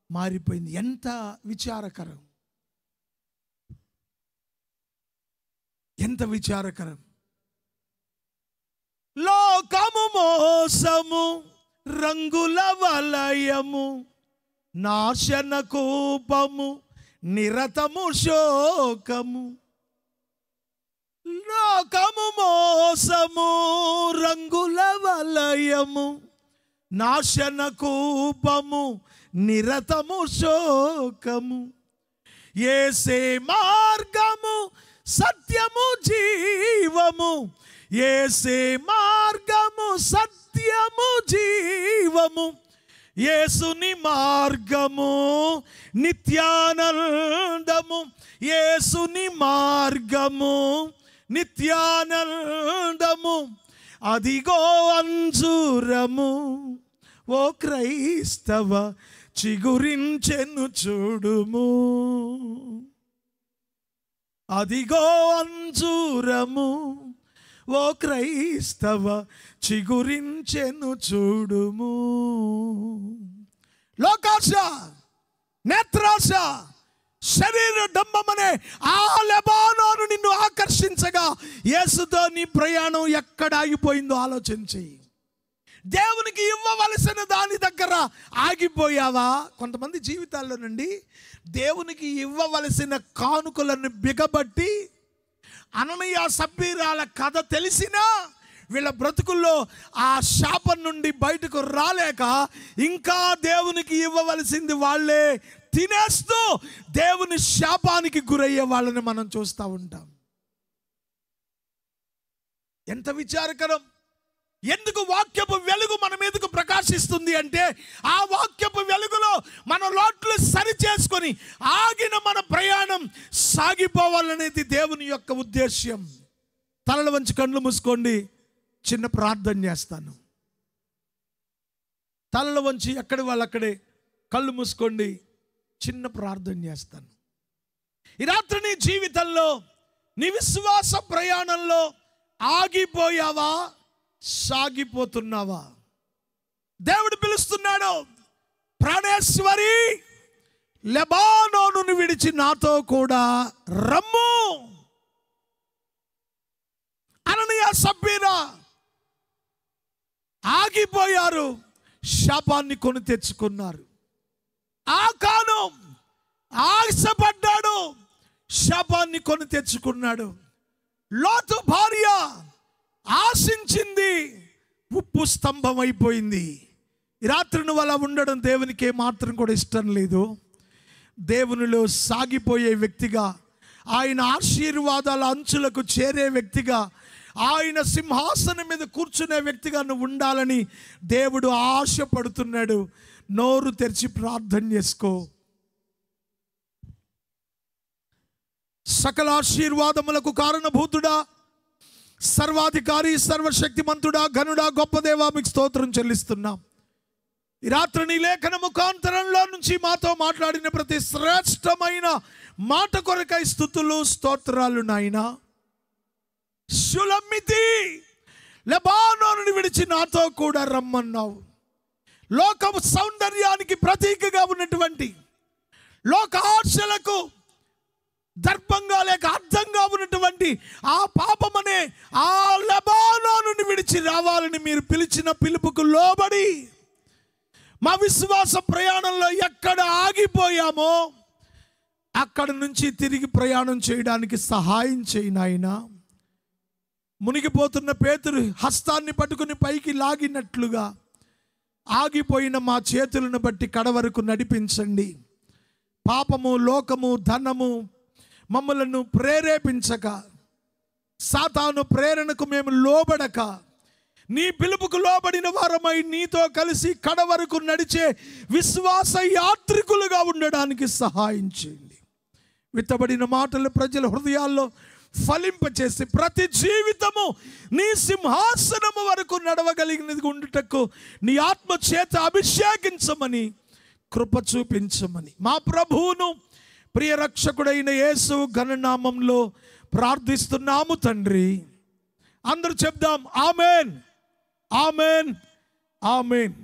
మారిపోయింది. ఎంత విచారకరం, ఎంత విచారకరం. లోకము మోసము, రంగుల వలయము, నాశన కూపము, నిరతము శోకము. లోకము మోసము, రంగుల వలయము, నాశన కూపము, నిరతము శోకము. యేసే మార్గము, సత్యము, జీవము. యేసే మార్గము, సత్యము, జీవము. యేసుని మార్గము నిత్యానందము. యేసుని మార్గము నిత్యానందము. అదిగో అంజూరము, ఓ క్రైస్తవ, చిగురించెను చూడుము. అదిగో అంజూరము, ఓ క్రైస్తవ, చిగురించెను చూడుము. లోకాశ, నేత్రాశ, శరీర డంబమనే ఆ లెబానోను నిన్ను ఆకర్షించగా యేసుతో నీ ప్రయాణం ఎక్కడ ఆగిపోయిందో ఆలోచించి, దేవునికి ఇవ్వవలసిన దాని దగ్గర ఆగిపోయావా? కొంతమంది జీవితాల్లో నుండి దేవునికి ఇవ్వవలసిన కానుకలను బిగబట్టి, అననీయ సబ్బీరాల కథ తెలిసినా వీళ్ళ బ్రతుకుల్లో ఆ శాపం నుండి బయటకు రాలేక ఇంకా దేవునికి ఇవ్వవలసింది వాళ్ళే తినేస్తూ దేవుని శాపానికి గురయ్యే వాళ్ళని మనం చూస్తూ ఉంటాం. ఎంత విచారకరం. ఎందుకు వాక్యపు వెలుగు మన మీదకు ప్రకాశిస్తుంది అంటే, ఆ వాక్యపు వెలుగులో మన లోట్లు సరి చేసుకొని ఆగిన మన ప్రయాణం సాగిపోవాలనేది దేవుని యొక్క ఉద్దేశ్యం. తలలు వంచి కళ్ళు మూసుకోండి, చిన్న ప్రార్థన చేస్తాను. తలలు వంచి ఎక్కడి వాళ్ళు అక్కడే కళ్ళు మూసుకోండి, చిన్న ప్రార్థన చేస్తాను. ఈ రాత్రి నీ జీవితంలో, నీ విశ్వాస ప్రయాణంలో ఆగిపోయావా, సాగిపోతున్నావా? దేవుడు పిలుస్తున్నాడు, ప్రాణేశ్వరి లెబానోనును విడిచి నాతో కూడా రమ్ము. అననీయ సబ్బీరా ఆగిపోయారు, శాపాన్ని కొని తెచ్చుకున్నారు. ఆకాను ఆశపడ్డాడు, శాపాన్ని కొని తెచ్చుకున్నాడు. లోతు భార్య ఆశించింది, ఉప్పు స్తంభం అయిపోయింది. ఈ రాత్రి నువ్వు అలా ఉండడం దేవునికి ఏమాత్రం కూడా ఇష్టం లేదు. దేవునిలో సాగిపోయే వ్యక్తిగా, ఆయన ఆశీర్వాదాల అంచులకు చేరే వ్యక్తిగా, ఆయన సింహాసనం మీద కూర్చునే వ్యక్తిగా నువ్వు ఉండాలని దేవుడు ఆశపడుతున్నాడు. నోరు తెరిచి ప్రార్థన చేసుకో. సకల ఆశీర్వాదములకు కారణభూతుడా, సర్వాధికారి, సర్వశక్తిమంతుడా, ఘనుడా, గొప్ప దేవా, మీకు స్తోత్రం చెల్లిస్తున్నాం. ఈ రాత్రి నీ లేఖన ముఖాంతరంలో నుంచి మాతో మాట్లాడిన ప్రతి శ్రేష్టమైన మాట కొరకై స్తుతులు, స్తోత్రాలు నాయనా. షులమ్మితి లెబానోనును విడిచి నాతో కూడా రమ్మన్నావు. లోక సౌందర్యానికి ప్రతీకగా ఉన్నటువంటి, లోక ఆశలకు దర్పంగా లేక అర్థంగా ఉన్నటువంటి ఆ పాపమనే ఆ లెబానోనును విడిచి రావాలని మీరు పిలిచిన పిలుపుకు లోబడి మా విశ్వాస ప్రయాణంలో ఎక్కడ ఆగిపోయామో అక్కడ నుంచి తిరిగి ప్రయాణం చేయడానికి సహాయం చేయి నాయనా. మునిగిపోతున్న పేతురు హస్తాన్ని పట్టుకుని పైకి లాగినట్లుగా ఆగిపోయిన మా చేతులను బట్టి కడవరకు నడిపించండి. పాపము, లోకము, ధనము మమ్మలను ప్రేరేపించక, సాతాను ప్రేరణకు మేము లోబడక, నీ పిలుపుకు లోబడిన వారమై నీతో కలిసి కడవరకు నడిచే విశ్వాస యాత్రికులుగా ఉండడానికి సహాయం చేయండి. విత్తబడిన మాటలు ప్రజల హృదయాల్లో ఫలింపచేసి ప్రతి జీవితము నీ సింహాసనము వరకు నడవగలిగినది ఉండుటకు నీ ఆత్మ చేత అభిషేకించమని, కృప చూపించమని మా ప్రభువును ప్రియ రక్షకుడైన యేసు ఘననామంలో ప్రార్థిస్తున్నాము తండ్రి. అందరూ చెప్దాం ఆమేన్, ఆమేన్, ఆమేన్.